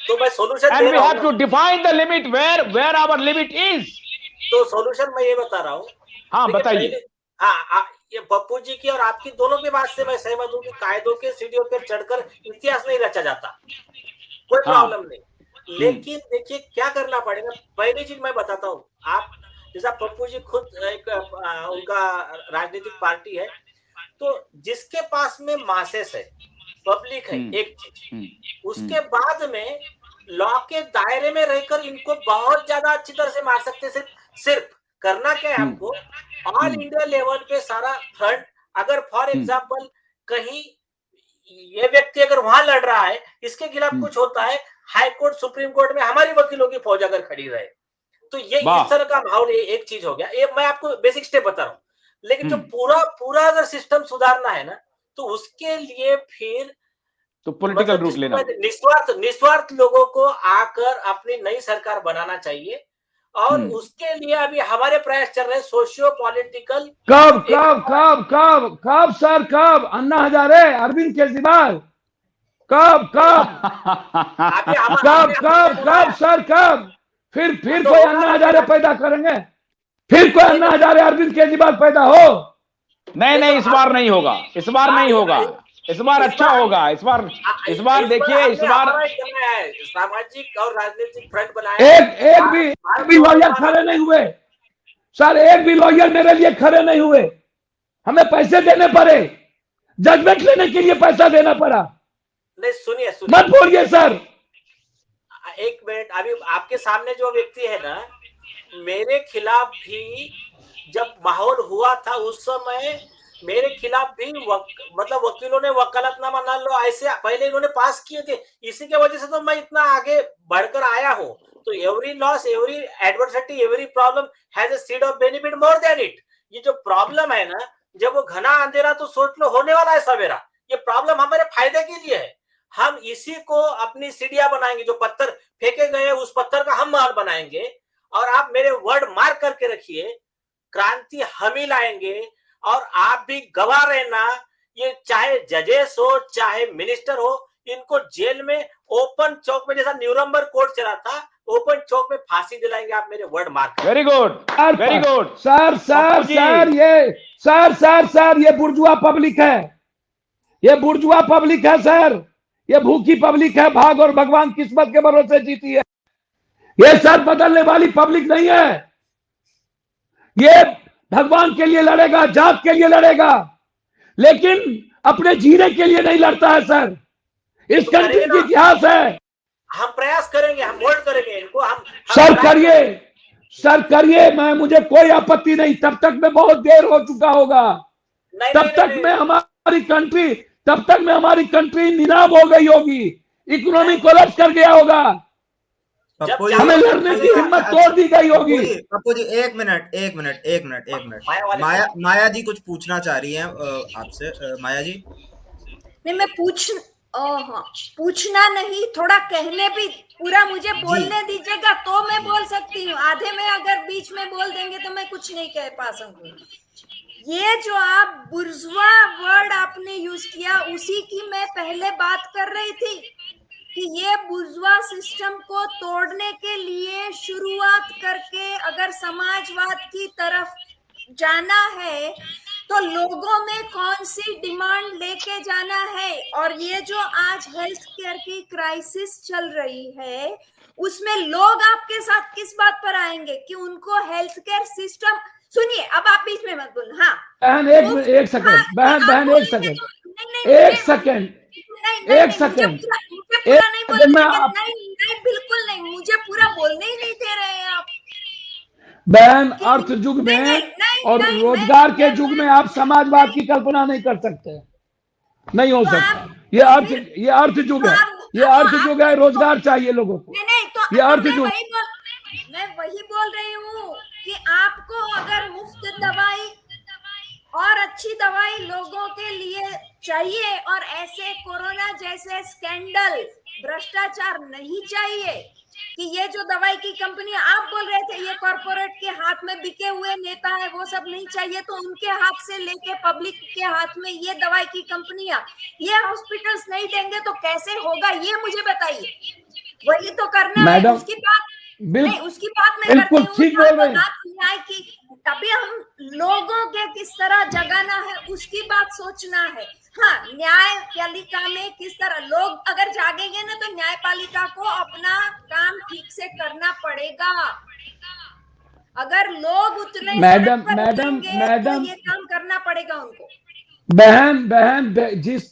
तो मैं solution and we have to define the limit where our limit is. तो सॉल्यूशन मैं ये बता रहा हूँ। हाँ बताइए। हाँ, ये पप्पू जी की और आपकी दोनों की बात से मैं सहमत हूँ कि कायदों के सीढ़ियों पर चढ़कर इतिहास नहीं रचा जाता, कोई प्रॉब्लम नहीं। लेकिन देखिए क्या करना पड़ेगा। पहली चीज मैं बताता हूँ। आप जैसा पप्पू जी खुद एक उनका राजनीतिक पार्टी है, तो जिसके पास में मासेस है, पब्लिक है, एक चीज, उसके बाद में लॉ के दायरे में रहकर इनको बहुत ज्यादा अच्छी तरह से मार सकते हैं। सिर्फ करना क्या है हमको, ऑल इंडिया लेवल पे सारा फ्रंट, अगर फॉर एग्जांपल कहीं ये व्यक्ति अगर वहां लड़ रहा है, इसके खिलाफ कुछ होता है, हाई कोर्ट सुप्रीम कोर्ट में हमारी वकीलों की फौज अगर खड़ी रहे, तो ये इस तरह का माहौल, एक चीज हो गया। ये मैं आपको बेसिक स्टेप बता रहा हूँ। लेकिन जो पूरा अगर सिस्टम सुधारना है ना, तो उसके लिए फिर तो पॉलिटिकल रूट लेना, निस्वार्थ लोगों को आकर अपनी नई सरकार बनाना चाहिए। और उसके लिए अभी हमारे प्रयास चल रहे हैं सोशियो पॉलिटिकल। कब सर, कब अन्ना हजारे, अरविंद केजरीवाल, कब सर, कब फिर कोई अन्ना हजारे पैदा करेंगे? फिर कोई अन्ना हजारे, अरविंद केजरीवाल पैदा हो? नहीं, इस बार नहीं होगा, इस बार नहीं होगा, इस बार अच्छा होगा। इस बार देखिए, इस बार सामाजिक और राजनीतिक फ्रंट बनाया। एक भी लॉयर खड़े नहीं हुए सर, एक भी लॉयर मेरे लिए खड़े नहीं हुए। हमें पैसे देने पड़े, जजमेंट लेने के लिए पैसा देना पड़ा। नहीं, सुनिए मत बोलिए सर। एक मिनट। अभी आपके सामने जो व्यक्ति है ना, मेरे खिलाफ भी जब माहौल हुआ था, उस समय मेरे खिलाफ भी मतलब वकीलों ने वकालतनामा ना लो ऐसे पहले इन्होंने पास किए थे। इसी के वजह से तो मैं इतना आगे बढ़कर आया हूँ। तो every loss, every adversity, every problem has a seed of benefit more than it. ये जो प्रॉब्लम है ना, जब वो घना अंधेरा तो सोच लो होने वाला है सवेरा। ये प्रॉब्लम हमारे फायदे के लिए है। हम इसी को अपनी सीढ़ियां बनाएंगे। जो पत्थर फेंके गए उस पत्थर का हम महल बनाएंगे। और आप मेरे वर्ड मार्क करके रखिए, क्रांति हम ही लाएंगे। और आप भी गवाह रहना ये चाहे जजेस हो चाहे मिनिस्टर हो, इनको जेल में ओपन चौक में, जैसा न्यूरम्बर कोर्ट चला था, ओपन चौक में फांसी दिलाएंगे, आप मेरे word mark. Very good, very good. Sir ये बुर्जुआ पब्लिक है, ये बुर्जुआ पब्लिक है सर, ये भूखी पब्लिक है, भाग और भगवान किस्मत के भरोसे जीती है। ये सर बदलने वाली पब्लिक नहीं है, ये भगवान के लिए लड़ेगा, जात के लिए लड़ेगा, लेकिन अपने जीने के लिए नहीं लड़ता है सर। इस कंट्री की इतिहास है। हम प्रयास करेंगे, हम वोट करेंगे इनको, हम सर करिए, मैं, मुझे कोई आपत्ति नहीं, तब तक में बहुत देर हो चुका होगा, तब तक में हमारी कंट्री नीलाम हो गई होगी, इकोनॉमी कोलैप्स कर गया होगा, हमें लड़ने की हिम्मत तोड़ दी गई होगी। पप्पू जी एक मिनट, माया जी कुछ पूछना चाह रही हैं आपसे। माया जी। नहीं, मैं पूछना नहीं, थोड़ा कहने भी, पूरा मुझे बोलने दीजिएगा तो मैं बोल सकती हूँ। आधे में अगर बीच में बोल देंगे तो मैं कुछ नहीं कह पा सकूंगी। ये जो आप बुर्जुआ वर्ड आपने यूज किया, उसी की मैं पहले बात कर रही थी कि ये बुर्जुआ सिस्टम को तोड़ने के लिए शुरुआत करके अगर समाजवाद की तरफ जाना है तो लोगों में कौन सी डिमांड लेके जाना है। और ये जो आज हेल्थ केयर की क्राइसिस चल रही है, उसमें लोग आपके साथ किस बात पर आएंगे कि उनको हेल्थ केयर सिस्टम, सुनिए अब आप बीच में मत बोलना। हाँ बहन एक सेकंड, नहीं बिल्कुल नहीं, मुझे पूरा बोलने ही नहीं दे रहे हैं आप। बहन, अर्थ युग में और रोजगार के युग में आप समाजवाद की कल्पना नहीं कर सकते, नहीं हो सकता। ये अर्थ युग है, ये अर्थ युग है, रोजगार चाहिए लोगों को। तो ये अर्थ युग, मैं वही बोल रही हूँ कि आपको अगर मुफ्त दवाई और अच्छी दवाई लोगों के लिए चाहिए और ऐसे कोरोना जैसे स्कैंडल, भ्रष्टाचार नहीं चाहिए कि ये जो दवाई की कंपनी आप बोल रहे थे ये कॉर्पोरेट के हाथ में बिके हुए नेता है, वो सब नहीं चाहिए, तो उनके हाथ से लेके पब्लिक के हाथ में ये दवाई की कंपनियां, ये हॉस्पिटल्स नहीं देंगे तो कैसे होगा, ये मुझे बताइए। वही तो करना है, उसकी बात नहीं, उसकी बात मैं बिल्कुल ठीक बोल रहे हैं। न्याय की, तभी हम लोगों के किस तरह जगाना है उसकी बात सोचना है। हाँ, न्यायपालिका में किस तरह लोग अगर जागेंगे ना तो न्यायपालिका को अपना काम ठीक से करना पड़ेगा। अगर लोग उतने मैडम तो ये काम करना पड़ेगा उनको। बहन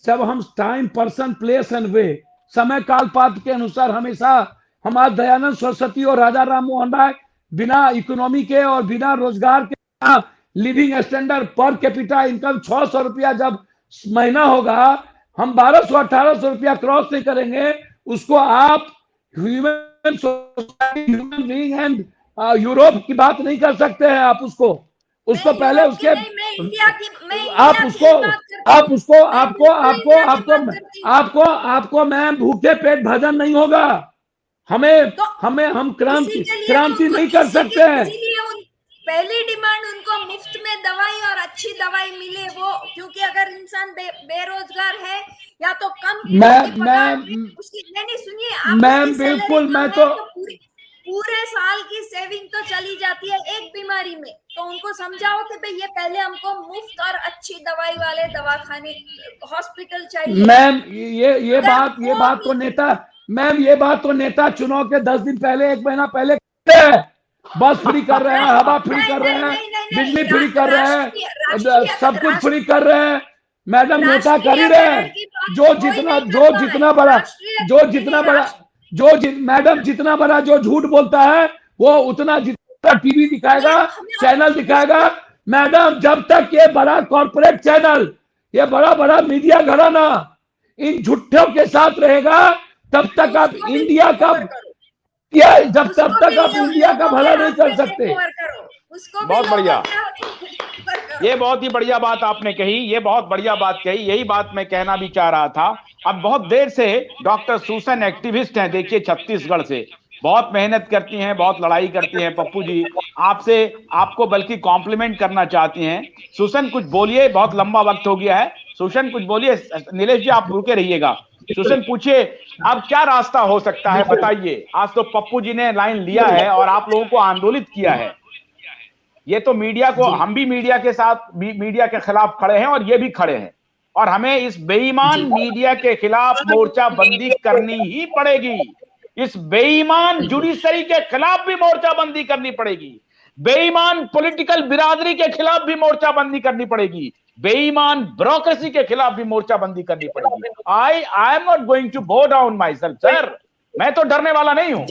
जब हम टाइम, पर्सन, प्लेस एंड वे, समय काल पात्र के अनुसार हमेशा हमारे दयानंद सरस्वती और राजा राम मोहन राय बिना इकोनॉमी के और बिना रोजगार के living standard per capita income 600 रुपया जब महीना होगा, हम 1200-1800 रुपया क्रॉस नहीं करेंगे, उसको आप human society, human being and Europe की बात नहीं कर सकते हैं। आप उसको पहले उसके आपको मैम भूखे पेट भजन नहीं होगा। हम क्रांति नहीं कर सकते हैं। पहली डिमांड उनको मुफ्त में दवाई और अच्छी दवाई मिले, वो, क्योंकि अगर इंसान बेरोजगार है या तो कम मैम बिल्कुल, मैं तो पूरे साल की सेविंग तो चली जाती है एक बीमारी में, तो उनको समझाओ कि भाई ये पहले हमको मुफ्त और अच्छी दवाई वाले दवाखाने, हॉस्पिटल चाहिए। मैम ये बात तो नेता चुनाव के 10 दिन पहले, 1 महीना पहले बस फ्री कर रहे हैं, हवा फ्री कर रहे हैं, बिजली फ्री कर रहे हैं, सब कुछ फ्री कर रहे हैं। मैडम नेता कर ही रहे हैं, मैडम जितना बड़ा जो झूठ बोलता है वो उतना जितना टीवी दिखाएगा, चैनल दिखाएगा। मैडम जब तक ये बड़ा कॉर्पोरेट चैनल, ये बड़ा मीडिया घराना इन झूठों के साथ रहेगा, तब तक आप इंडिया का तब तक आप इंडिया का भला नहीं कर सकते। बहुत बढ़िया, ये बहुत ही बढ़िया बात आपने कही, ये बहुत बढ़िया बात कही, यही बात मैं कहना भी चाह रहा था। अब बहुत देर से डॉक्टर सुसन एक्टिविस्ट हैं, देखिए छत्तीसगढ़ से, बहुत मेहनत करती हैं, बहुत लड़ाई करती हैं। पप्पू जी आपको बल्कि कॉम्प्लीमेंट करना चाहती हैं। सुसन कुछ बोलिए, बहुत लंबा वक्त हो गया है। सुशन कुछ बोलिए। नीलेश जी आप रुके रहिएगा। सुशन पूछिए अब क्या रास्ता हो सकता है, बताइए। आज तो पप्पू जी ने लाइन लिया है और आप लोगों को आंदोलित किया है। ये तो मीडिया को, हम भी मीडिया के साथ, मीडिया के खिलाफ खड़े हैं और ये भी खड़े हैं, और हमें इस बेईमान मीडिया के खिलाफ मोर्चाबंदी करनी ही पड़ेगी। इस बेईमान जुडिशरी के खिलाफ भी मोर्चाबंदी करनी पड़ेगी। बेईमान पॉलिटिकल बिरादरी के खिलाफ भी मोर्चाबंदी करनी पड़ेगी। बेईमान ब्यूरोक्रेसी के खिलाफ भी मोर्चाबंदी करनी पड़ेगी। I am not going to bow down myself sir. मैं तो डरने वाला नहीं हूं,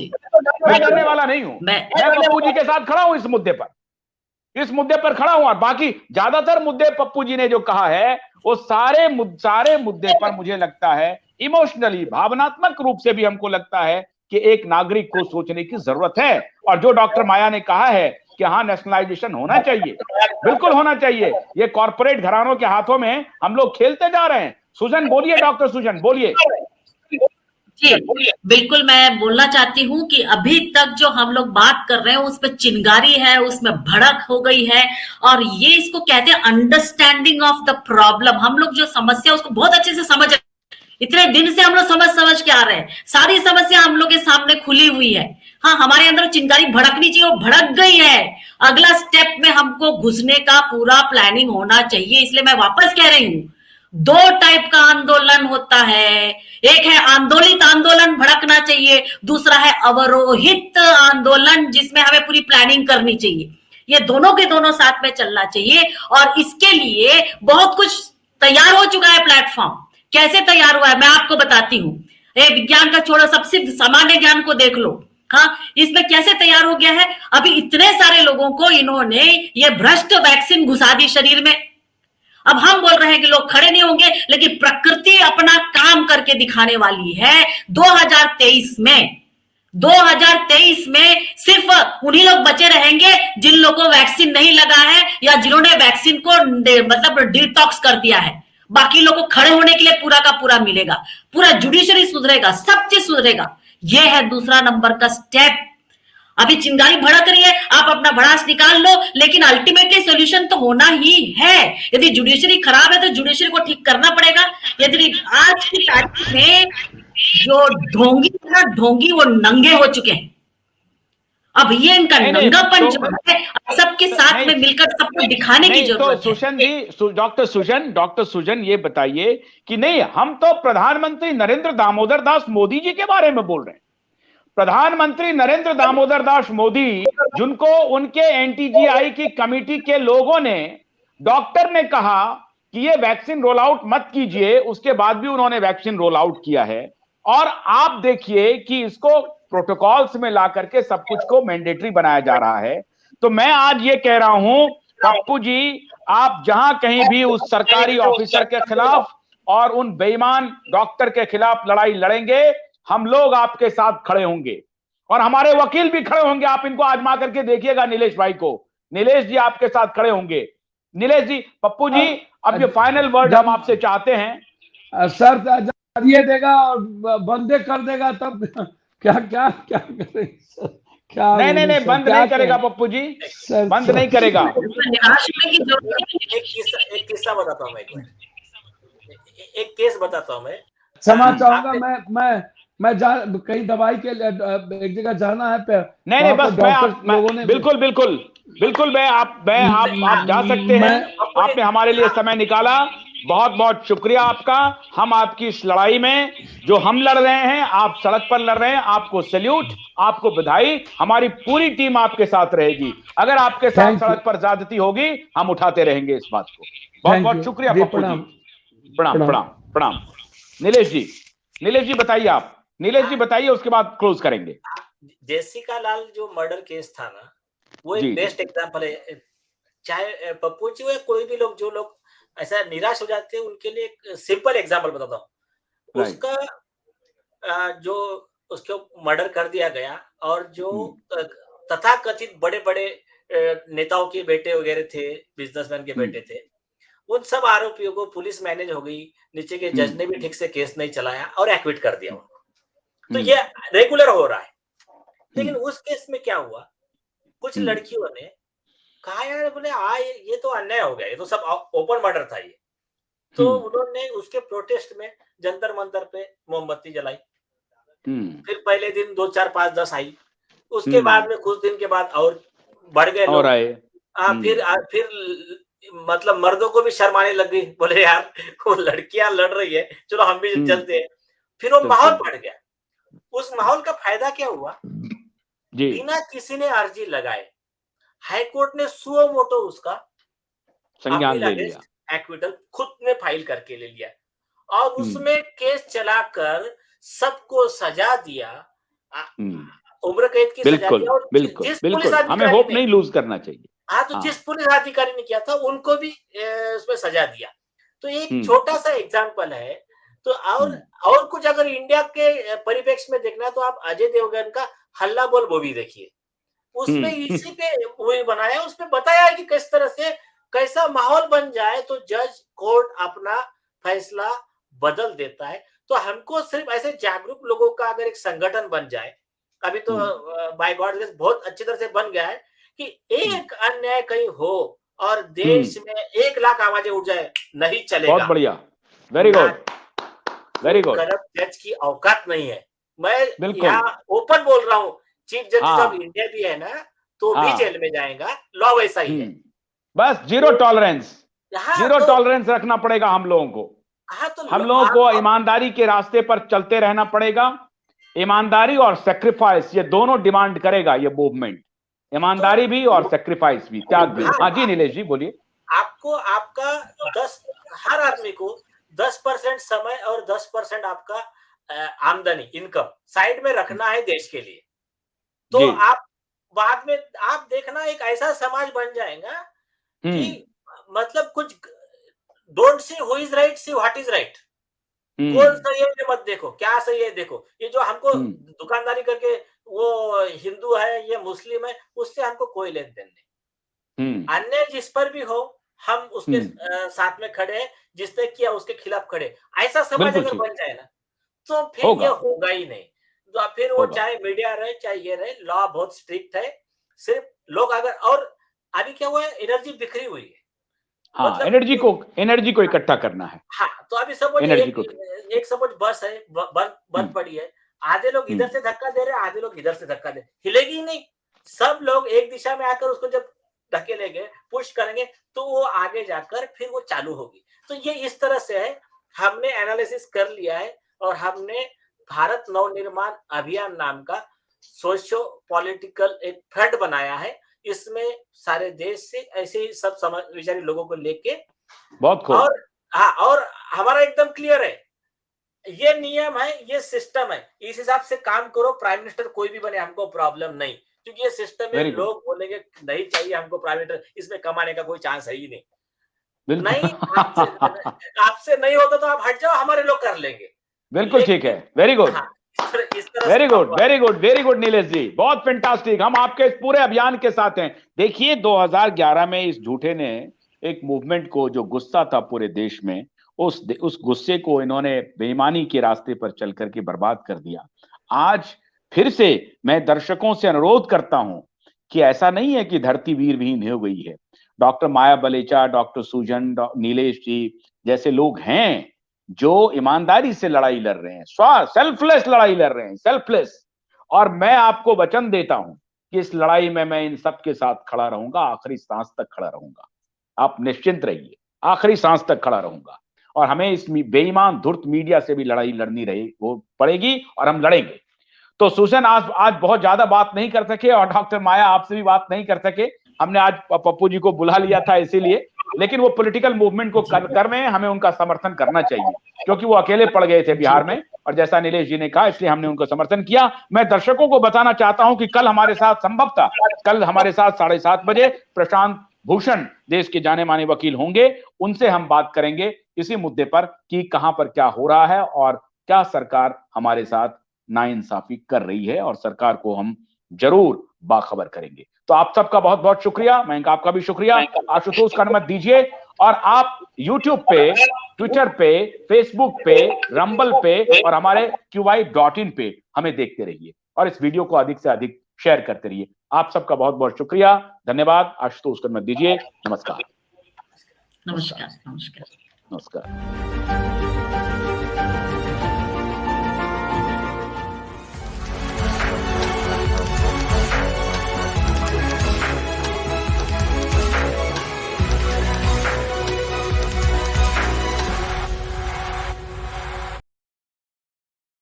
मैं डरने वाला नहीं हूं। मैं पप्पू जी के साथ खड़ा हूं, इस मुद्दे पर खड़ा हूं। और बाकी ज्यादातर मुद्दे पप्पू जी ने जो कहा है वो सारे मुद्दे पर मुझे लगता है इमोशनली, भावनात्मक रूप से भी हमको लगता है कि एक नागरिक को सोचने की जरूरत है। और जो डॉक्टर माया ने कहा है कि हाँ नेशनलाइजेशन होना चाहिए, बिल्कुल होना चाहिए। ये कॉर्पोरेट घरानों के हाथों में हम लोग खेलते जा रहे हैं। सुजन बोलिए, डॉक्टर सुजन बोलिए। जी बिल्कुल, मैं बोलना चाहती हूँ कि अभी तक जो हम लोग बात कर रहे हैं उसमें चिंगारी है, उसमें भड़क हो गई है, और ये इसको कहते हैं अंडरस्टैंडिंग ऑफ द प्रॉब्लम। हम लोग जो समस्या उसको बहुत अच्छे से समझ, इतने दिन से हम लोग समझ के आ रहे हैं, सारी समस्या हम लोग के सामने खुली हुई है। हाँ, हमारे अंदर चिंगारी भड़कनी चाहिए, वो भड़क गई है। अगला स्टेप में हमको घुसने का पूरा प्लानिंग होना चाहिए। इसलिए मैं वापस कह रही हूँ, दो टाइप का आंदोलन होता है। एक है आंदोलित आंदोलन, भड़कना चाहिए। दूसरा है अवरोहित आंदोलन, जिसमें हमें पूरी प्लानिंग करनी चाहिए। ये दोनों के दोनों साथ में चलना चाहिए, और इसके लिए बहुत कुछ तैयार हो चुका है। प्लेटफॉर्म कैसे तैयार हुआ है मैं आपको बताती हूँ। ये विज्ञान का छोड़ो, सबसे सामान्य ज्ञान को देख लो। हाँ, इसमें कैसे तैयार हो गया है। अभी इतने सारे लोगों को इन्होंने ये भ्रष्ट वैक्सीन घुसा दी शरीर में। अब हम बोल रहे हैं कि लोग खड़े नहीं होंगे, लेकिन प्रकृति अपना काम करके दिखाने वाली है। 2023 में सिर्फ उन्हीं लोग बचे रहेंगे जिन लोगों को वैक्सीन नहीं लगा है, या जिन्होंने वैक्सीन को मतलब डिटॉक्स कर दिया है। बाकी लोगों को खड़े होने के लिए पूरा का पूरा मिलेगा। पूरा जुडिशरी सुधरेगा, सब चीज सुधरेगा। यह है दूसरा नंबर का स्टेप। अभी चिंगारी भड़क रही है, आप अपना भड़ास निकाल लो, लेकिन अल्टीमेटली सोल्यूशन तो होना ही है। यदि जुडिशरी खराब है तो जुडिशरी को ठीक करना पड़ेगा। यदि आज की तारीख में जो ढोंगी ना ढोंगी, वो नंगे हो चुके हैं। अब ये इनका नंगापन जो है सबके साथ में मिलकर सबको दिखाने की जरूरत है। तो सुशन जी, डॉक्टर सुजन ये बताइए कि नहीं, हम तो प्रधानमंत्री नरेंद्र दामोदर दास मोदी जी के बारे में बोल रहे हैं। प्रधानमंत्री नरेंद्र दामोदर दास मोदी, जिनको उनके एनटीजीआई की कमेटी के लोगों ने, डॉक्टर ने कहा कि ये वैक्सीन रोल आउट मत कीजिए, उसके बाद भी उन्होंने वैक्सीन रोल आउट किया है। और आप देखिए कि इसको प्रोटोकॉल्स में ला करके सब कुछ को मैंडेटरी बनाया जा रहा है। तो मैं आज ये कह रहा हूं पप्पू जी, आप जहां कहीं भी उस सरकारी ऑफिसर के खिलाफ और उन बेईमान डॉक्टर के खिलाफ लड़ाई लड़ेंगे, हम लोग आपके साथ खड़े होंगे और हमारे वकील भी खड़े होंगे। आप इनको आजमा करके देखिएगा नीलेश भाई को। नीलेश जी आपके साथ खड़े होंगे। नीलेश जी, पप्पू जी, अब ये फाइनल वर्ड हम आपसे चाहते हैं। सर ये देगा और बंदे कर देगा तब क्या क्या क्या करें क्या? नहीं, बंद नहीं करेगा पप्पू जी, बंद नहीं करेगा। एक किस्सा बताता हूँ मैं, एक केस बताता हूँ मैं। क्षमा चाहूंगा, मैं कहीं दवाई के एक जगह जाना है। नहीं, बस बिल्कुल आप जा सकते हैं। आपने हमारे लिए समय निकाला, बहुत बहुत शुक्रिया आपका। हम आपकी इस लड़ाई में, जो हम लड़ रहे हैं, आप सड़क पर लड़ रहे हैं, आपको सैल्यूट, आपको बधाई। हमारी पूरी टीम आपके साथ रहेगी। अगर आपके साथ सड़क पर ज्यादती होगी, हम उठाते रहेंगे इस बात को। बहुत बहुत शुक्रिया पप्पू जी। प्रणाम। नीलेश जी बताइए आप। नीलेश जी बताइए, उसके बाद क्लोज करेंगे। जेसिका लाल जो मर्डर केस था ना, वो एक बेस्ट एग्जांपल है। चाहे पप्पू जी हो या कोई भी लोग, जो लोग ऐसा निराश हो जाते हैं, उनके लिए एक सिंपल एग्जांपल बताता हूँ। उसका जो उसको मर्डर कर दिया गया, और जो तथाकथित बड़े बड़े नेताओं के बेटे वगैरह थे, बिजनेसमैन के बेटे थे, उन सब आरोपियों को पुलिस मैनेज हो गई, नीचे के जज ने भी ठीक से केस नहीं चलाया और एक्विट कर दिया उनको। तो ये रेगुलर हो रहा है। लेकिन उस केस में क्या हुआ, कुछ लड़कियों ने कहा यार, बोले ये तो अन्याय हो गया, ये तो सब ओपन मर्डर था ये। तो उन्होंने उसके प्रोटेस्ट में जंतर मंतर पे मोमबत्ती जलाई। फिर पहले दिन 2, 4, 5, 10 आई, उसके बाद में कुछ दिन के बाद और बढ़ गए और लोग। आए। फिर मतलब मर्दों को भी शर्म आने लग गई, बोले यार वो लड़कियां लड़ रही है, चलो हम भी चलते हैं। फिर वो माहौल बढ़ गया। उस माहौल का फायदा क्या हुआ, बिना किसी ने अर्जी लगाए हाईकोर्ट ने सुओ मोटो उसका संज्ञान ले लिया, एक्विटल खुद ने फाइल करके ले लिया और उसमें केस चलाकर सबको सजा दिया, उम्र कैद की सजा दिया। और जिस पुलिस हमें होप नहीं लूज करना चाहिए। हाँ, तो जिस पुलिस अधिकारी ने किया था उनको भी उसमें सजा दिया। तो एक छोटा सा एग्जांपल है। तो और कुछ अगर इंडिया के परिप्रेक्ष्य में देखना है तो आप अजय देवगन का हल्ला बोल मूवी देखिए, उसमें इसी पे मूवी बनाया, उसमें बताया है कि किस तरह से कैसा माहौल बन जाए तो जज कोर्ट अपना फैसला बदल देता है। तो हमको सिर्फ ऐसे जागरूक लोगों का अगर एक संगठन बन जाए, अभी तो बाय गॉड बहुत अच्छी तरह से बन गया है कि एक अन्याय कहीं हो और देश में 1 लाख आवाजें उठ जाए, नहीं चलेगा। बहुत बढ़िया, very good, very good. Corrupt जज की औकात नहीं है। मैं यहाँ ओपन बोल रहा हूँ, चीफ जस्टिस ऑफ इंडिया भी है ना, तो भी जेल में जाएगा, लॉ वैसा ही है। बस जीरो टॉलरेंस, जीरो टॉलरेंस रखना पड़ेगा हम लोगों को। हम लोगों को ईमानदारी के रास्ते पर चलते रहना पड़ेगा। ईमानदारी और सेक्रीफाइस, ये दोनों डिमांड करेगा ये मूवमेंट, ईमानदारी भी और सेक्रीफाइस भी, त्याग भी। हाँ जी नीलेश जी बोलिए। आपको आपका 10 हर आदमी को 10% समय और 10% आपका आमदनी इनकम साइड में रखना है देश के लिए। तो आप बाद में आप देखना एक ऐसा समाज बन जाएगा कि मतलब कुछ don't see who is right, see what is right. कौन सही है ये मत देखो, क्या सही है देखो। ये जो हमको दुकानदारी करके वो हिंदू है ये मुस्लिम है, उससे हमको कोई लेन देन नहीं। अन्य जिस पर भी हो हम उसके साथ में खड़े हैं, जिसने किया उसके खिलाफ खड़े। ऐसा समाज अगर बन जाए ना तो फिर ये होगा ही नहीं। तो फिर वो चाहे मीडिया रहे चाहे ये रहे, लॉ बहुत स्ट्रिक्ट है। सिर्फ लोग अगर, और अभी क्या हुआ है, एनर्जी बिखरी हुई है। हाँ, मतलब एनर्जी को इकट्ठा करना है। हाँ, तो अभी समझ एक समझ बस है बंद पड़ी है, आधे लोग इधर से धक्का दे रहे हैं, आधे लोग इधर से धक्का दे, हिलेगी ही नहीं। सब लोग एक दिशा में आकर उसको जब धकेलेंगे, पुश करेंगे तो वो आगे जाकर फिर वो चालू होगी। तो ये इस तरह से है, हमने एनालिसिस कर लिया है और हमने भारत नवनिर्माण अभियान नाम का सोशियो पॉलिटिकल एक फ्रंट बनाया है। इसमें सारे देश से ऐसे ही सब समझदारी लोगों को लेके बहुत खूब। और हाँ, और हमारा एकदम क्लियर है, ये नियम है, ये सिस्टम है, इस हिसाब से काम करो। प्राइम मिनिस्टर कोई भी बने, हमको प्रॉब्लम नहीं, क्योंकि ये सिस्टम है। लोग बोलेंगे नहीं चाहिए हमको प्राइम मिनिस्टर, इसमें कमाने का कोई चांस है ही नहीं। नहीं, आपसे नहीं होता तो आप हट जाओ, हमारे लोग कर लेंगे। बिल्कुल ठीक है, very good, very good, very good, very good Nilesh ji, बहुत फैंटास्टिक। हम आपके इस पूरे अभियान के साथ हैं। देखिए 2011 में इस झूठे ने एक मूवमेंट को, जो गुस्सा था पूरे देश में, उस गुस्से को इन्होंने बेईमानी के रास्ते पर चल करके बर्बाद कर दिया। आज फिर से मैं दर्शकों से अनुरोध करता हूं कि ऐसा नहीं है कि धरती वीर विहीन हो गई है। डॉक्टर माया बलेचा, डॉक्टर सुजन, नीलेश जी जैसे लोग हैं जो ईमानदारी से लड़ाई लड़ रहे हैं, सेल्फलेस लड़ाई लड़ रहे हैं, सेल्फलेस। और मैं आपको वचन देता हूं कि इस लड़ाई में मैं इन सब के साथ खड़ा रहूंगा, आखिरी सांस तक खड़ा रहूंगा। आप निश्चिंत रहिए, आखिरी सांस तक खड़ा रहूंगा। और हमें इस बेईमान धूर्त मीडिया से भी लड़ाई लड़नी रही वो पड़ेगी और हम लड़ेंगे। तो सुजन आज बहुत ज्यादा बात नहीं कर सके और डॉक्टर माया आपसे भी बात नहीं कर सके। हमने आज पप्पू जी को बुला लिया था इसीलिए, लेकिन वो पॉलिटिकल मूवमेंट को कर रहे हैं, हमें उनका समर्थन करना चाहिए क्योंकि वो अकेले पड़ गए थे बिहार में, और जैसा नीलेश जी ने कहा इसलिए हमने उनको समर्थन किया। मैं दर्शकों को बताना चाहता हूं कि कल हमारे साथ संभव था, कल हमारे साथ 7:30 बजे प्रशांत भूषण देश के जाने माने वकील होंगे, उनसे हम बात करेंगे इसी मुद्दे पर कि कहां पर क्या हो रहा है और क्या सरकार हमारे साथ नाइंसाफी कर रही है, और सरकार को हम जरूर बाखबर करेंगे। तो आप सबका बहुत बहुत शुक्रिया, मैं आपका भी शुक्रिया। आशुतोष का मत दीजिए, और आप YouTube पे, ट्विटर पे, फेसबुक पे, रंबल पे और हमारे QI.in पे हमें देखते रहिए और इस वीडियो को अधिक से अधिक शेयर करते रहिए। आप सबका बहुत बहुत शुक्रिया, धन्यवाद। आशुतोष का मत दीजिए, नमस्कार। नमस्कार। नमस्कार।